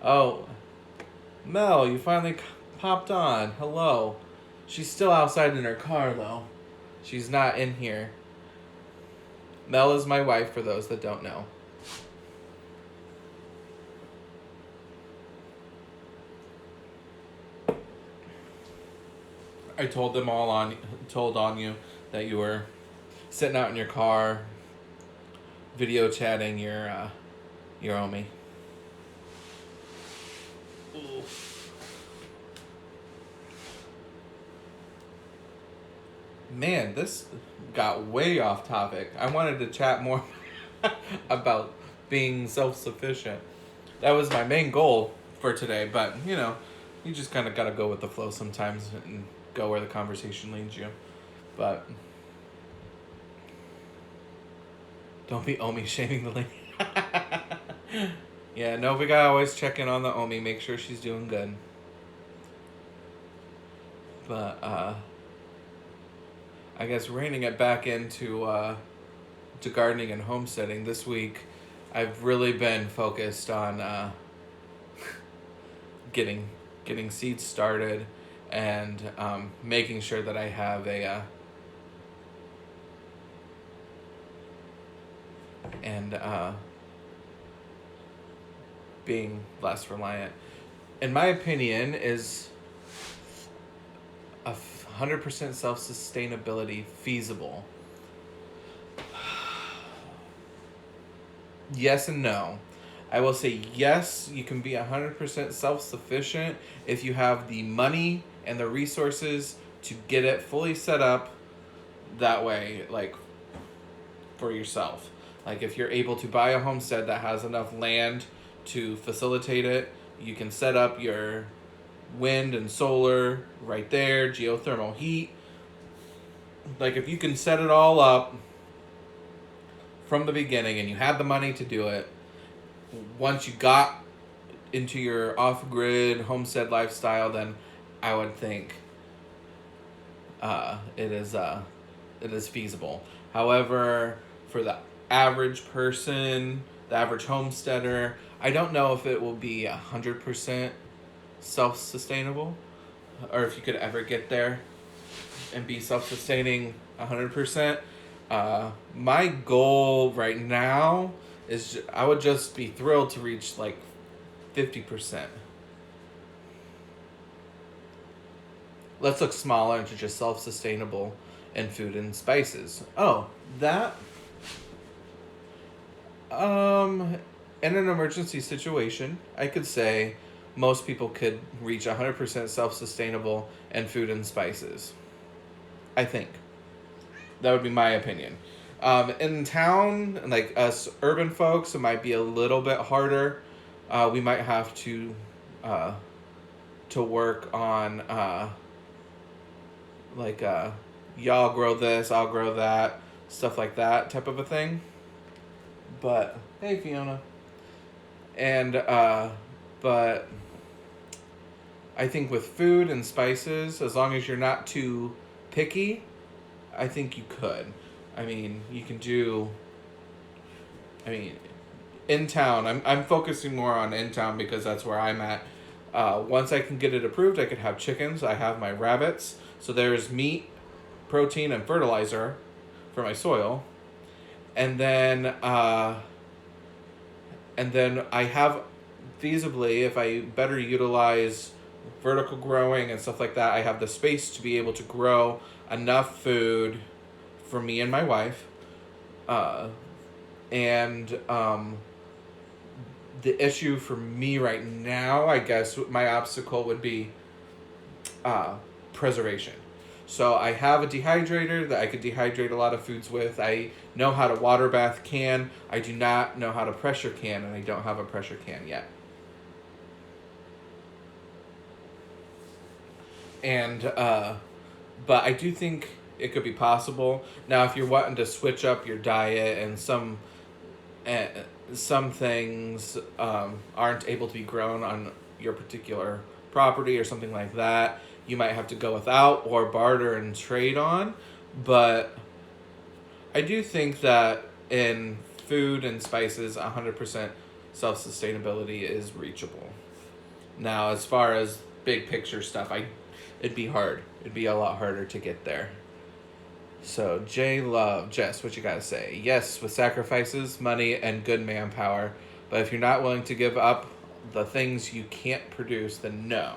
Oh. Mel, you finally popped on. Hello. She's still outside in her car, though. She's not in here. Mel is my wife, for those that don't know. I told on you that you were sitting out in your car, video chatting your Omi. Man, this got way off topic. I wanted to chat more about being self-sufficient. That was my main goal for today, but you just kind of got to go with the flow sometimes and go where the conversation leads you. But don't be Omi shaming the lady. Yeah, no, we gotta always check in on the Omi, make sure she's doing good. But I guess reining it back into to gardening and homesteading this week, I've really been focused on getting seeds started and making sure that I have being less reliant. In my opinion, is 100% self-sustainability feasible? Yes and no. I will say yes, you can be 100% self-sufficient if you have the money and the resources to get it fully set up that way, like, for yourself. Like, if you're able to buy a homestead that has enough land to facilitate it, you can set up your wind and solar right there, geothermal heat. Like, if you can set it all up from the beginning and you had the money to do it, once you got into your off-grid homestead lifestyle, then I would think it is feasible. However, for the average person, the average homesteader, I don't know if it will be 100% self-sustainable, or if you could ever get there and be self-sustaining 100%. My goal right now is I would just be thrilled to reach like 50%. Let's look smaller into just self-sustainable in food and spices. Oh, that... in an emergency situation, I could say most people could reach 100% self-sustainable in food and spices. I think. That would be my opinion. In town, like us urban folks, it might be a little bit harder. We might have to work on y'all grow this, I'll grow that, stuff like that type of a thing. But hey, Fiona. And but I think with food and spices, as long as you're not too picky, I think you could. I mean, you can do... in town, I'm focusing more on in town because that's where I'm at. Once I can get it approved, I could have chickens. I have my rabbits. So there's meat, protein, and fertilizer for my soil. And then And then I have, feasibly, if I better utilize vertical growing and stuff like that, I have the space to be able to grow enough food for me and my wife. And the issue for me right now, I guess, my obstacle would be preservation. So I have a dehydrator that I could dehydrate a lot of foods with. I know how to water bath can. I do not know how to pressure can, and I don't have a pressure can yet. And but I do think it could be possible. Now, if you're wanting to switch up your diet and some things aren't able to be grown on your particular property or something like that, you might have to go without or barter and trade on. But I do think that in food and spices, 100% self-sustainability is reachable. Now, as far as big picture stuff, it'd be hard. It'd be a lot harder to get there. So, Jess, what you gotta say? Yes, with sacrifices, money, and good manpower. But if you're not willing to give up the things you can't produce, then no.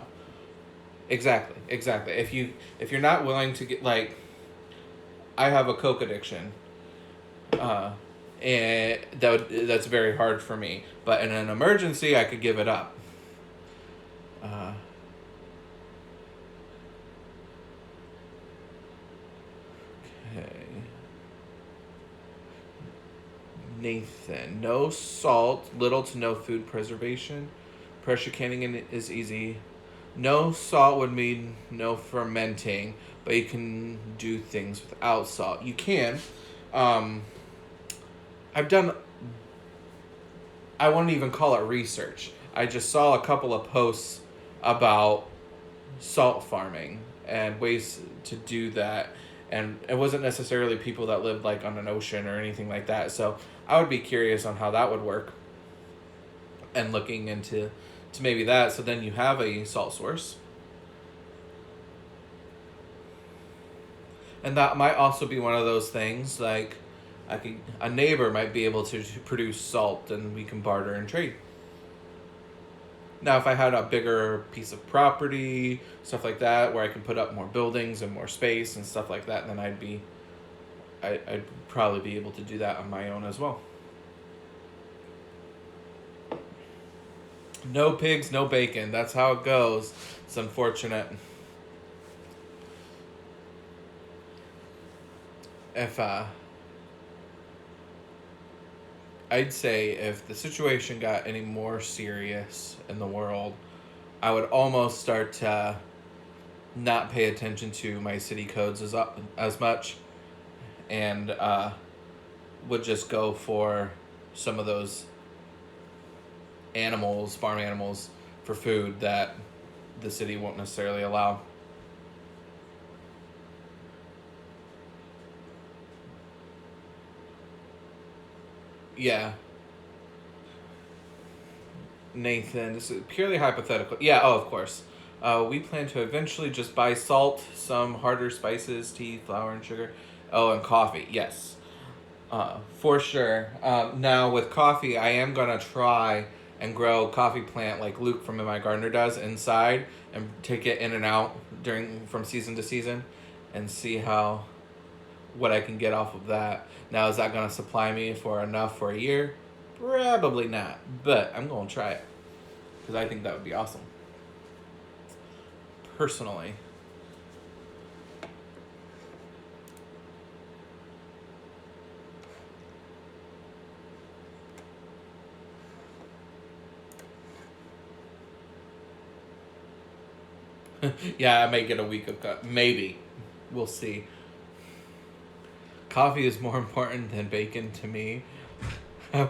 Exactly. If you're not willing to get, like, I have a Coke addiction, and that's very hard for me. But in an emergency, I could give it up. Okay. Nathan, no salt, little to no food preservation. Pressure canning is easy. No salt would mean no fermenting, but you can do things without salt. You can. I wouldn't even call it research. I just saw a couple of posts about salt farming and ways to do that. And it wasn't necessarily people that lived like on an ocean or anything like that. So I would be curious on how that would work and looking into maybe that. So then you have a salt source. And that might also be one of those things like a neighbor might be able to produce salt and we can barter and trade. Now, if I had a bigger piece of property, stuff like that, where I can put up more buildings and more space and stuff like that, then I'd probably be able to do that on my own as well. No pigs, no bacon. That's how it goes. It's unfortunate. If I'd say if the situation got any more serious in the world, I would almost start to not pay attention to my city codes as much, and would just go for some of those farm animals, for food that the city won't necessarily allow. Yeah. Nathan, this is purely hypothetical. Yeah, of course. We plan to eventually just buy salt, some harder spices, tea, flour, and sugar. Oh, and coffee. Yes. For sure. Now, with coffee, I am going to try and grow a coffee plant like Luke from My Gardener does inside and take it in and out from season to season and see what I can get off of that. Now, is that going to supply me for enough for a year? Probably not, but I'm going to try it because I think that would be awesome. Personally. Yeah, I may get a week of coffee. Maybe. We'll see. Coffee is more important than bacon to me. I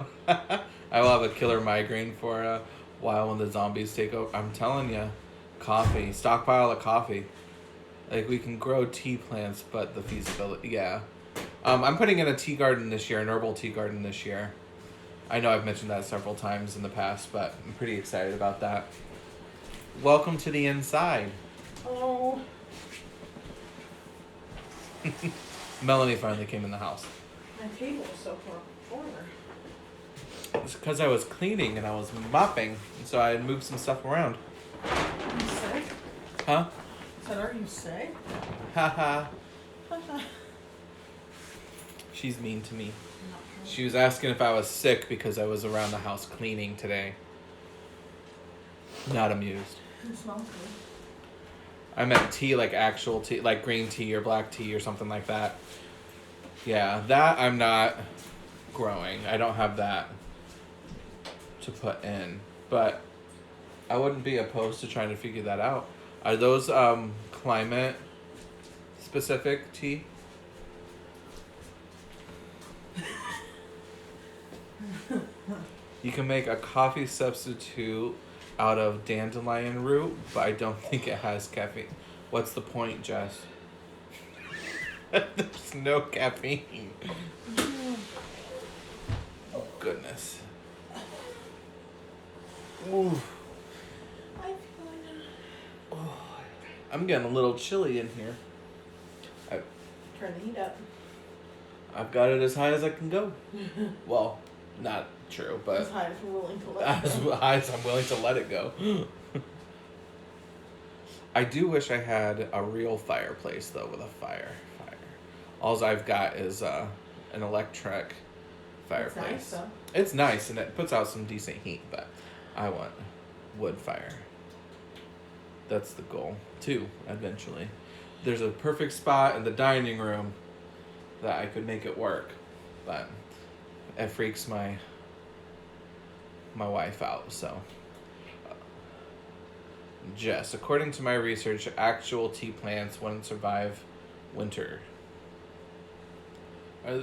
will have a killer migraine for a while when the zombies take over. I'm telling you, coffee. Stockpile of coffee. Like, we can grow tea plants, but the feasibility, yeah. I'm putting in a tea garden this year, an herbal tea garden this year. I know I've mentioned that several times in the past, but I'm pretty excited about that. Welcome to the inside. Oh. Melanie finally came in the house. My table is so far corner. It's because I was cleaning and I was mopping, so I had moved some stuff around. Are you sick? Huh? I said, are you sick? Haha. She's mean to me. She was asking if I was sick because I was around the house cleaning today. Not amused. It smells good. I meant tea, like actual tea, like green tea or black tea or something like that. Yeah, that I'm not growing. I don't have that to put in. But I wouldn't be opposed to trying to figure that out. Are those climate specific tea? You can make a coffee substitute out of dandelion root, but I don't think it has caffeine. What's the point, Jess? There's no caffeine. Oh, goodness. Ooh. Oh, I'm getting a little chilly in here. Turn the heat up. I've got it as high as I can go. Well, not true, but As high as we're willing to let as it go. high as I'm willing to let it go. I do wish I had a real fireplace though, with a fire. All I've got is an electric fireplace. It's nice, though. It's nice and it puts out some decent heat, but I want wood fire. That's the goal too. Eventually, there's a perfect spot in the dining room that I could make it work, but it freaks my wife out. So, Jess, according to my research, actual tea plants wouldn't survive winter.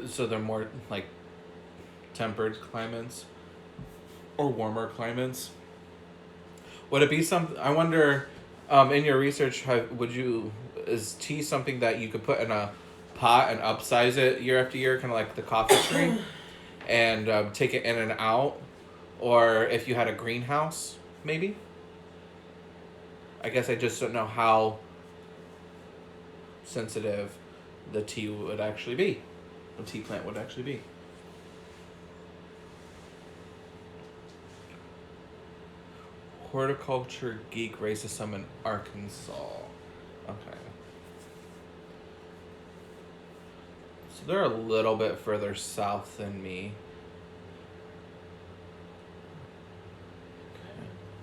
So they're more like tempered climates or warmer climates. Would it be something? I wonder. In your research, is tea something that you could put in a pot and upsize it year after year, kind of like the coffee tree, and take it in and out, or if you had a greenhouse, maybe? I guess I just don't know how sensitive the tea would actually be. The tea plant would actually be. Horticulture geek raises some in Arkansas. Okay. So they're a little bit further south than me.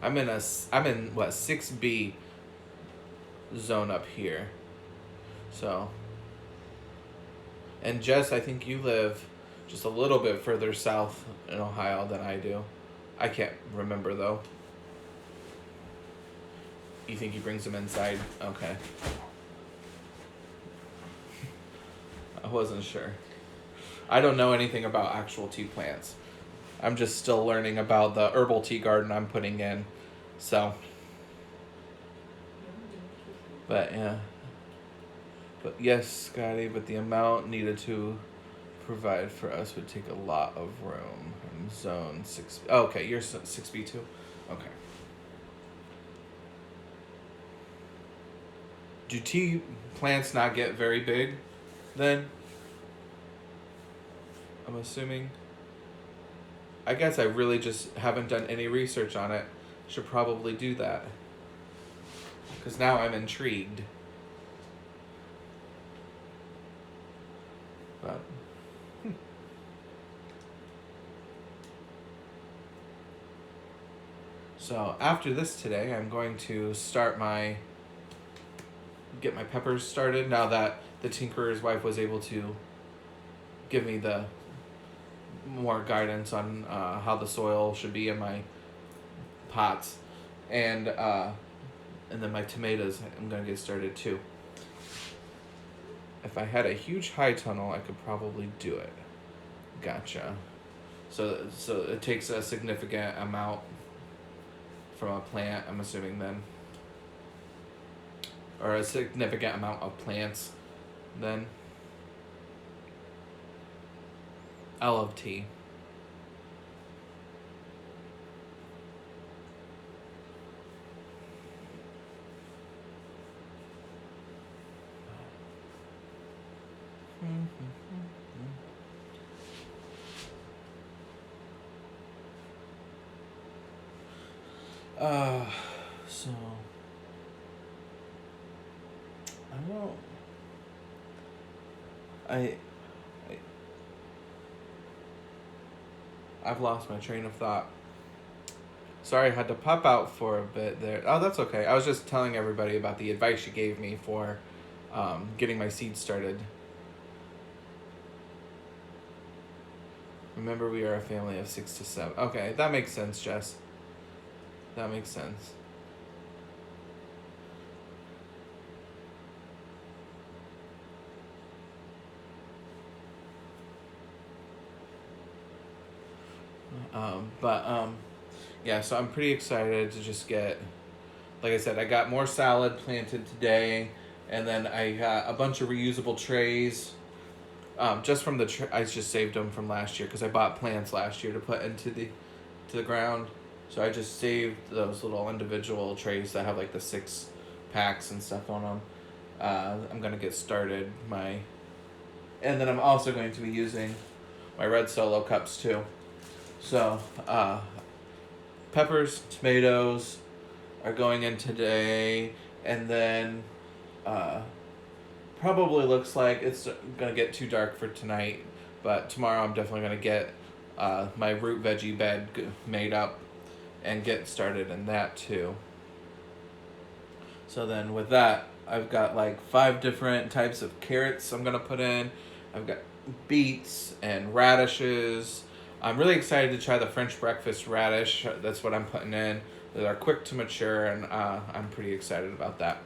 I'm in what, 6B zone up here. So, and Jess, I think you live just a little bit further south in Ohio than I do. I can't remember though. You think he brings them inside? Okay. I wasn't sure. I don't know anything about actual tea plants. I'm just still learning about the herbal tea garden I'm putting in. So. But yeah. But yes, Scottie, but the amount needed to provide for us would take a lot of room. I'm zone 6. Oh, okay, you're 6B2? Okay. Do tea plants not get very big then? I'm assuming. I guess I really just haven't done any research on it. Should probably do that. Because now I'm intrigued. But. So after this today, I'm going to get my peppers started now that the tinkerer's wife was able to give me the more guidance on how the soil should be in my pots, and then my tomatoes I'm gonna get started too. If I had a huge high tunnel, I could probably do it. Gotcha. So it takes a significant amount from a plant, I'm assuming then. Or a significant amount of plants, then. I love tea. So I don't. I I've lost my train of thought. Sorry, I had to pop out for a bit there. Oh, that's okay. I was just telling everybody about the advice you gave me for getting my seeds started. Remember, we are a family of 6 to 7. Okay, that makes sense, Jess. That makes sense. Yeah, so I'm pretty excited to just get, like I said, I got more salad planted today, and then I got a bunch of reusable trays. Just from I just saved them from last year because I bought plants last year to put into the ground. So I just saved those little individual trays that have like the 6 packs and stuff on them. I'm gonna get started and then I'm also going to be using my red Solo cups too. So, peppers, tomatoes are going in today, and then probably looks like it's gonna get too dark for tonight, but tomorrow I'm definitely gonna get my root veggie bed made up and get started in that too. So then with that, I've got like 5 different types of carrots I'm gonna put in. I've got beets and radishes. I'm really excited to try the French breakfast radish. That's what I'm putting in. They are quick to mature, and I'm pretty excited about that.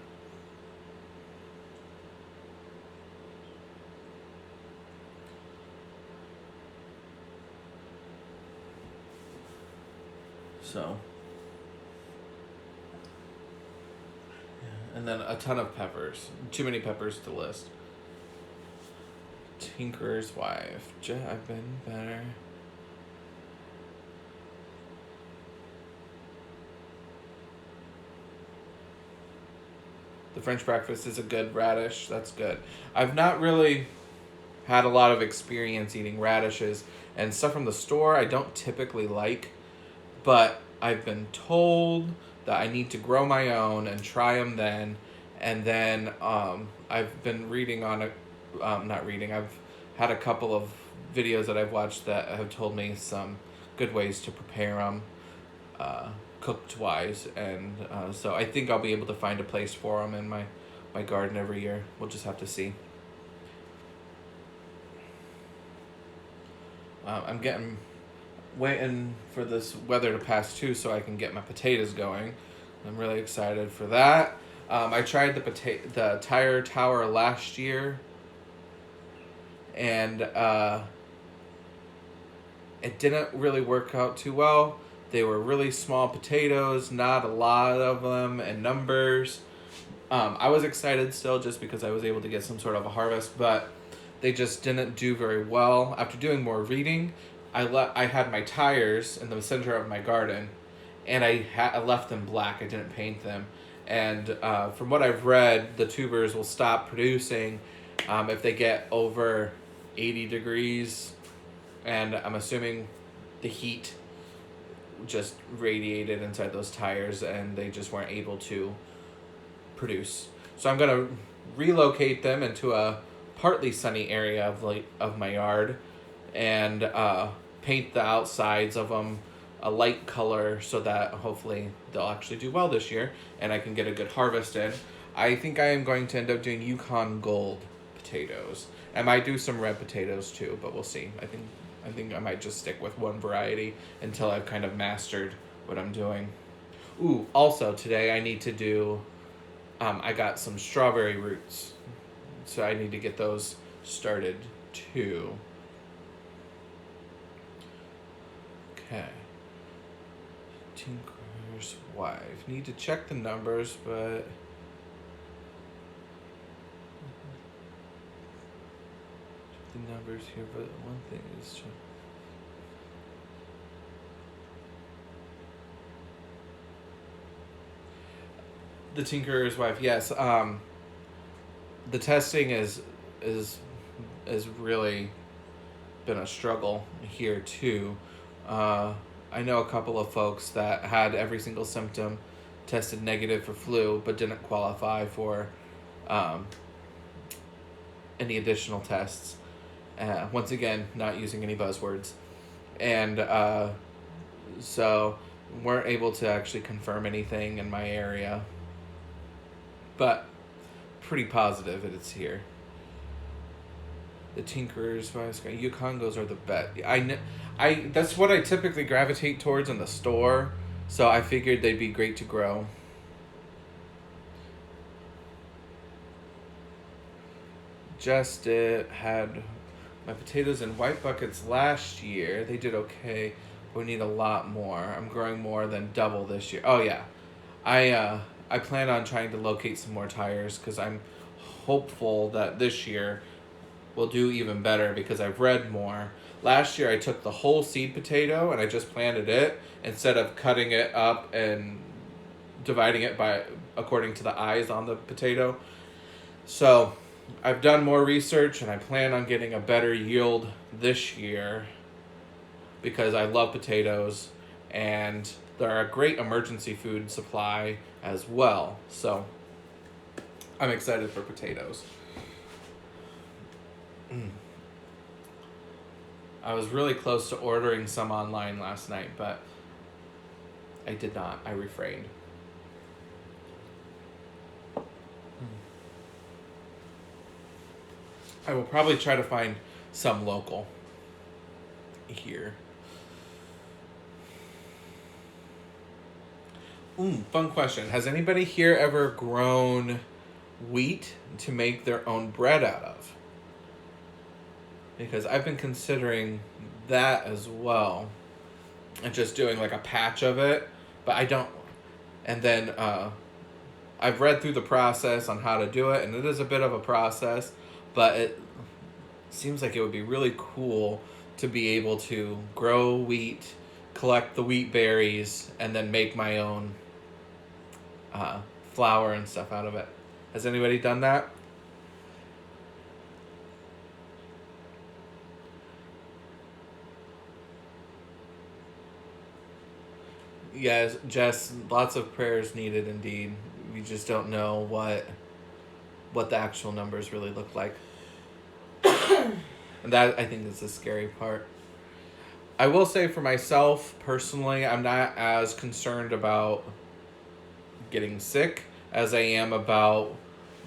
So, yeah. And then a ton of peppers. Too many peppers to list. Tinker's Wife. I've been better. The French breakfast is a good radish. That's good. I've not really had a lot of experience eating radishes, and stuff from the store I don't typically like, but I've been told that I need to grow my own and try them then. And then I've been reading on not reading, I've had a couple of videos that I've watched that have told me some good ways to prepare them cooked wise, and so I think I'll be able to find a place for them in my garden every year. We'll just have to see. I'm waiting for this weather to pass too so I can get my potatoes going. I'm really excited for that. I tried the tire tower last year, and it didn't really work out too well. They were really small potatoes, not a lot of them in numbers. I was excited still just because I was able to get some sort of a harvest, but they just didn't do very well. After doing more reading, I had my tires in the center of my garden, and I left them black. I didn't paint them. And from what I've read, the tubers will stop producing if they get over 80 degrees, and I'm assuming the heat just radiated inside those tires and they just weren't able to produce. So I'm going to relocate them into a partly sunny area of my yard and paint the outsides of them a light color so that hopefully they'll actually do well this year and I can get a good harvest in. I think I am going to end up doing Yukon Gold potatoes. I might do some red potatoes too, but we'll see. I think I might just stick with one variety until I've kind of mastered what I'm doing. Ooh, also today I need to do, I got some strawberry roots. So I need to get those started too. Okay. Tinker's Wife. Need to check the numbers, but the numbers here, but one thing is true. The Tinker's Wife, yes. The testing is really been a struggle here too. I know a couple of folks that had every single symptom, tested negative for flu, but didn't qualify for um, any additional tests. Once again, not using any buzzwords. And so weren't able to actually confirm anything in my area. But pretty positive that it's here. The Tinkerers, Yukongos are the best. That's what I typically gravitate towards in the store, so I figured they'd be great to grow. Just had my potatoes in white buckets last year. They did okay, but we need a lot more. I'm growing more than double this year. Oh yeah, I plan on trying to locate some more tires because I'm hopeful that this year will do even better because I've read more. Last year I took the whole seed potato and I just planted it instead of cutting it up and dividing it by according to the eyes on the potato. So I've done more research and I plan on getting a better yield this year because I love potatoes and they're a great emergency food supply as well. So I'm excited for potatoes. I was really close to ordering some online last night, but I did not. I refrained. I will probably try to find some local here. Fun question. Has anybody here ever grown wheat to make their own bread out of? Because I've been considering that as well. And just doing like a patch of it. But I don't... And then I've read through the process on how to do it. And it is a bit of a process. But it seems like it would be really cool to be able to grow wheat, collect the wheat berries, and then make my own flour and stuff out of it. Has anybody done that? Yes, Jess, lots of prayers needed indeed. We just don't know what the actual numbers really look like. And that, I think, is the scary part. I will say for myself, personally, I'm not as concerned about getting sick as I am about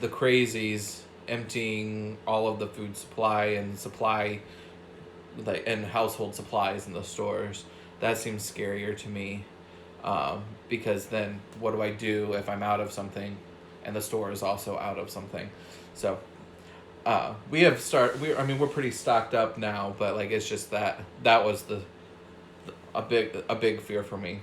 the crazies emptying all of the food supply and household supplies in the stores. That seems scarier to me. Because then what do I do if I'm out of something and the store is also out of something? So we're pretty stocked up now, but like it's just that was a big fear for me.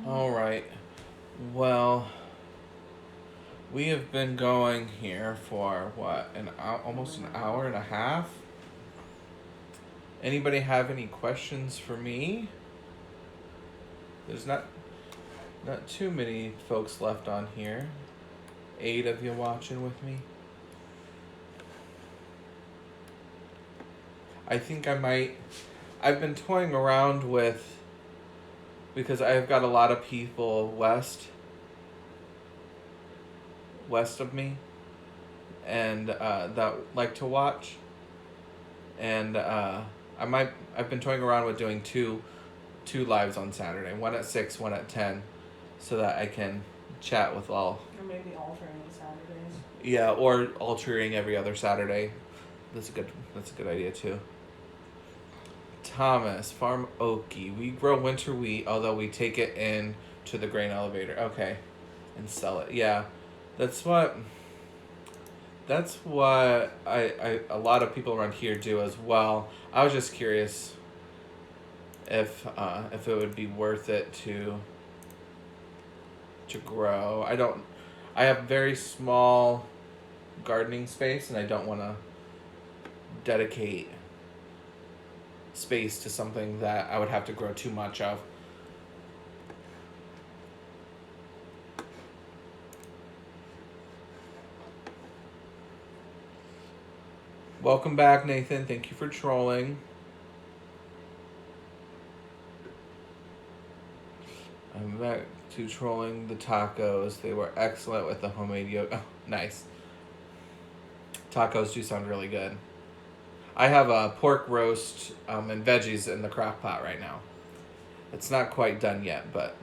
All right. Well, we have been going here for almost an hour and a half. Anybody have any questions for me? There's not too many folks left on here. 8 of you watching with me. I think I've been toying around with, because I've got a lot of people west of me and that like to watch, and I've been toying around with doing two lives on Saturday, one at 6, one at 10, so that I can chat with all. Or maybe alternating Saturdays. Yeah, or altering every other Saturday. That's a good idea too. Thomas, Farm Okie. We grow winter wheat, although we take it in to the grain elevator. Okay. And sell it. Yeah. That's what I a lot of people around here do as well. I was just curious if it would be worth it to grow. I have very small gardening space and I don't want to dedicate space to something that I would have to grow too much of. Welcome back, Nathan. Thank you for trolling. I'm back to trolling the tacos. They were excellent with the homemade yogurt. Oh, nice. Tacos do sound really good. I have a pork roast and veggies in the crock pot right now. It's not quite done yet, but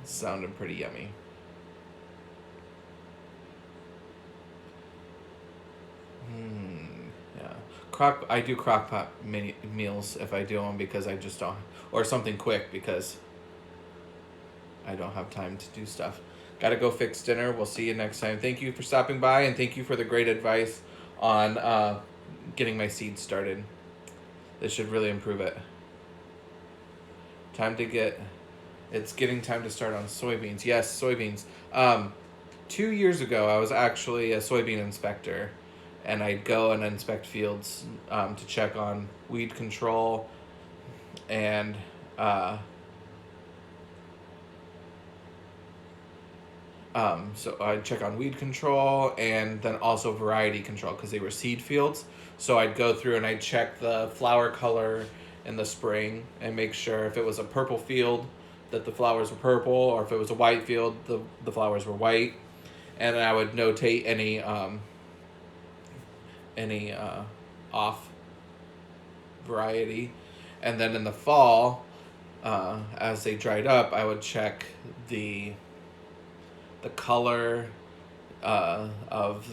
it's sounding pretty yummy. Yeah. I do crock pot mini meals if I do them because I just don't, or something quick because I don't have time to do stuff. Gotta go fix dinner. We'll see you next time. Thank you for stopping by, and thank you for the great advice on getting my seeds started. This should really improve it. It's getting time to start on soybeans. Yes, soybeans. 2 years ago, I was actually a soybean inspector, and I'd go and inspect fields to check on weed control and so I'd check on weed control and then also variety control because they were seed fields. So I'd go through and I'd check the flower color in the spring and make sure if it was a purple field that the flowers were purple, or if it was a white field the flowers were white. And I would notate any off variety. And then in the fall, as they dried up, I would check the color of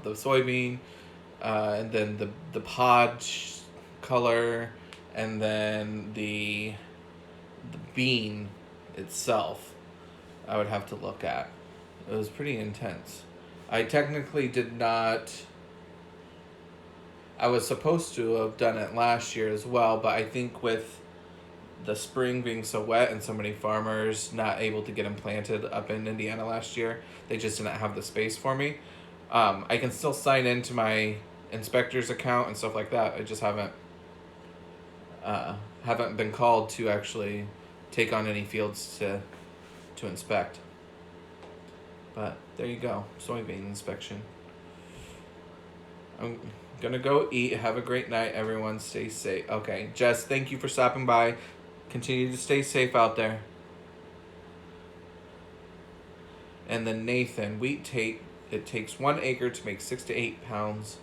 the soybean, and then the pod color, and then the bean itself. I would have to look at. It was pretty intense. I technically did not. I was supposed to have done it last year as well, but I think with the spring being so wet and so many farmers not able to get them planted up in Indiana last year, they just didn't have the space for me. I can still sign into my inspector's account and stuff like that. I just haven't been called to actually take on any fields to inspect. But there you go, soybean inspection. I'm gonna go eat. Have a great night, everyone. Stay safe. Okay, Jess, thank you for stopping by. Continue to stay safe out there. And then Nathan, it takes 1 acre to make 6 to 8 pounds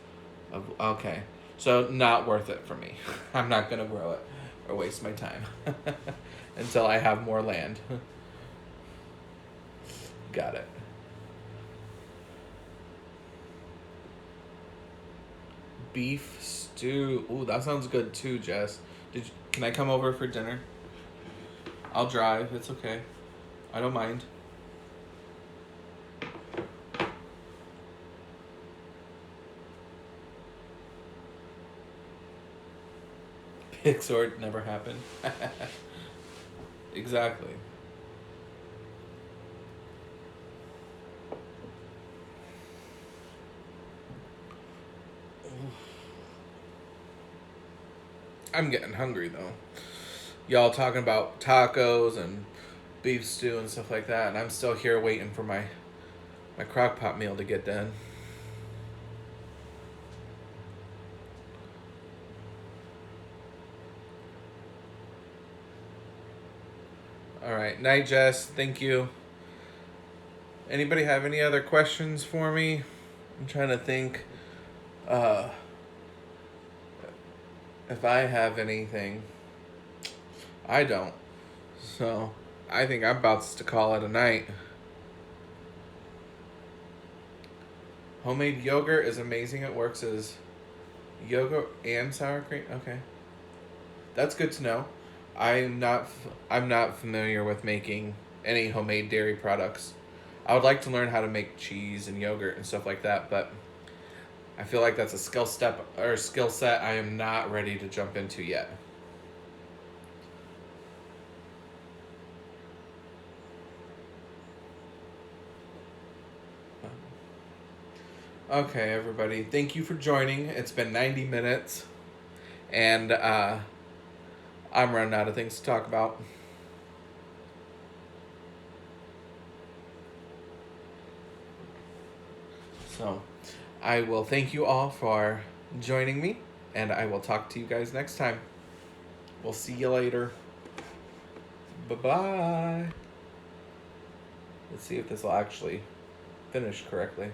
of. Okay, so not worth it for me. I'm not gonna grow it or waste my time until I have more land. Got it. Beef stew. Ooh, that sounds good too, Jess. Can I come over for dinner? I'll drive. It's okay. I don't mind. Pixort never happened. Exactly. I'm getting hungry though. Y'all talking about tacos and beef stew and stuff like that, and I'm still here waiting for my crock pot meal to get done. Alright, night Jess, thank you. Anybody have any other questions for me? I'm trying to think if I have anything. I don't. So I think I'm about to call it a night. Homemade yogurt is amazing. It works as yogurt and sour cream. Okay, that's good to know. I'm not familiar with making any homemade dairy products. I would like to learn how to make cheese and yogurt and stuff like that, but I feel like that's a skill set I am not ready to jump into yet. Okay, everybody. Thank you for joining. It's been 90 minutes. And I'm running out of things to talk about. So I will thank you all for joining me, and I will talk to you guys next time. We'll see you later. Bye-bye. Let's see if this will actually finish correctly.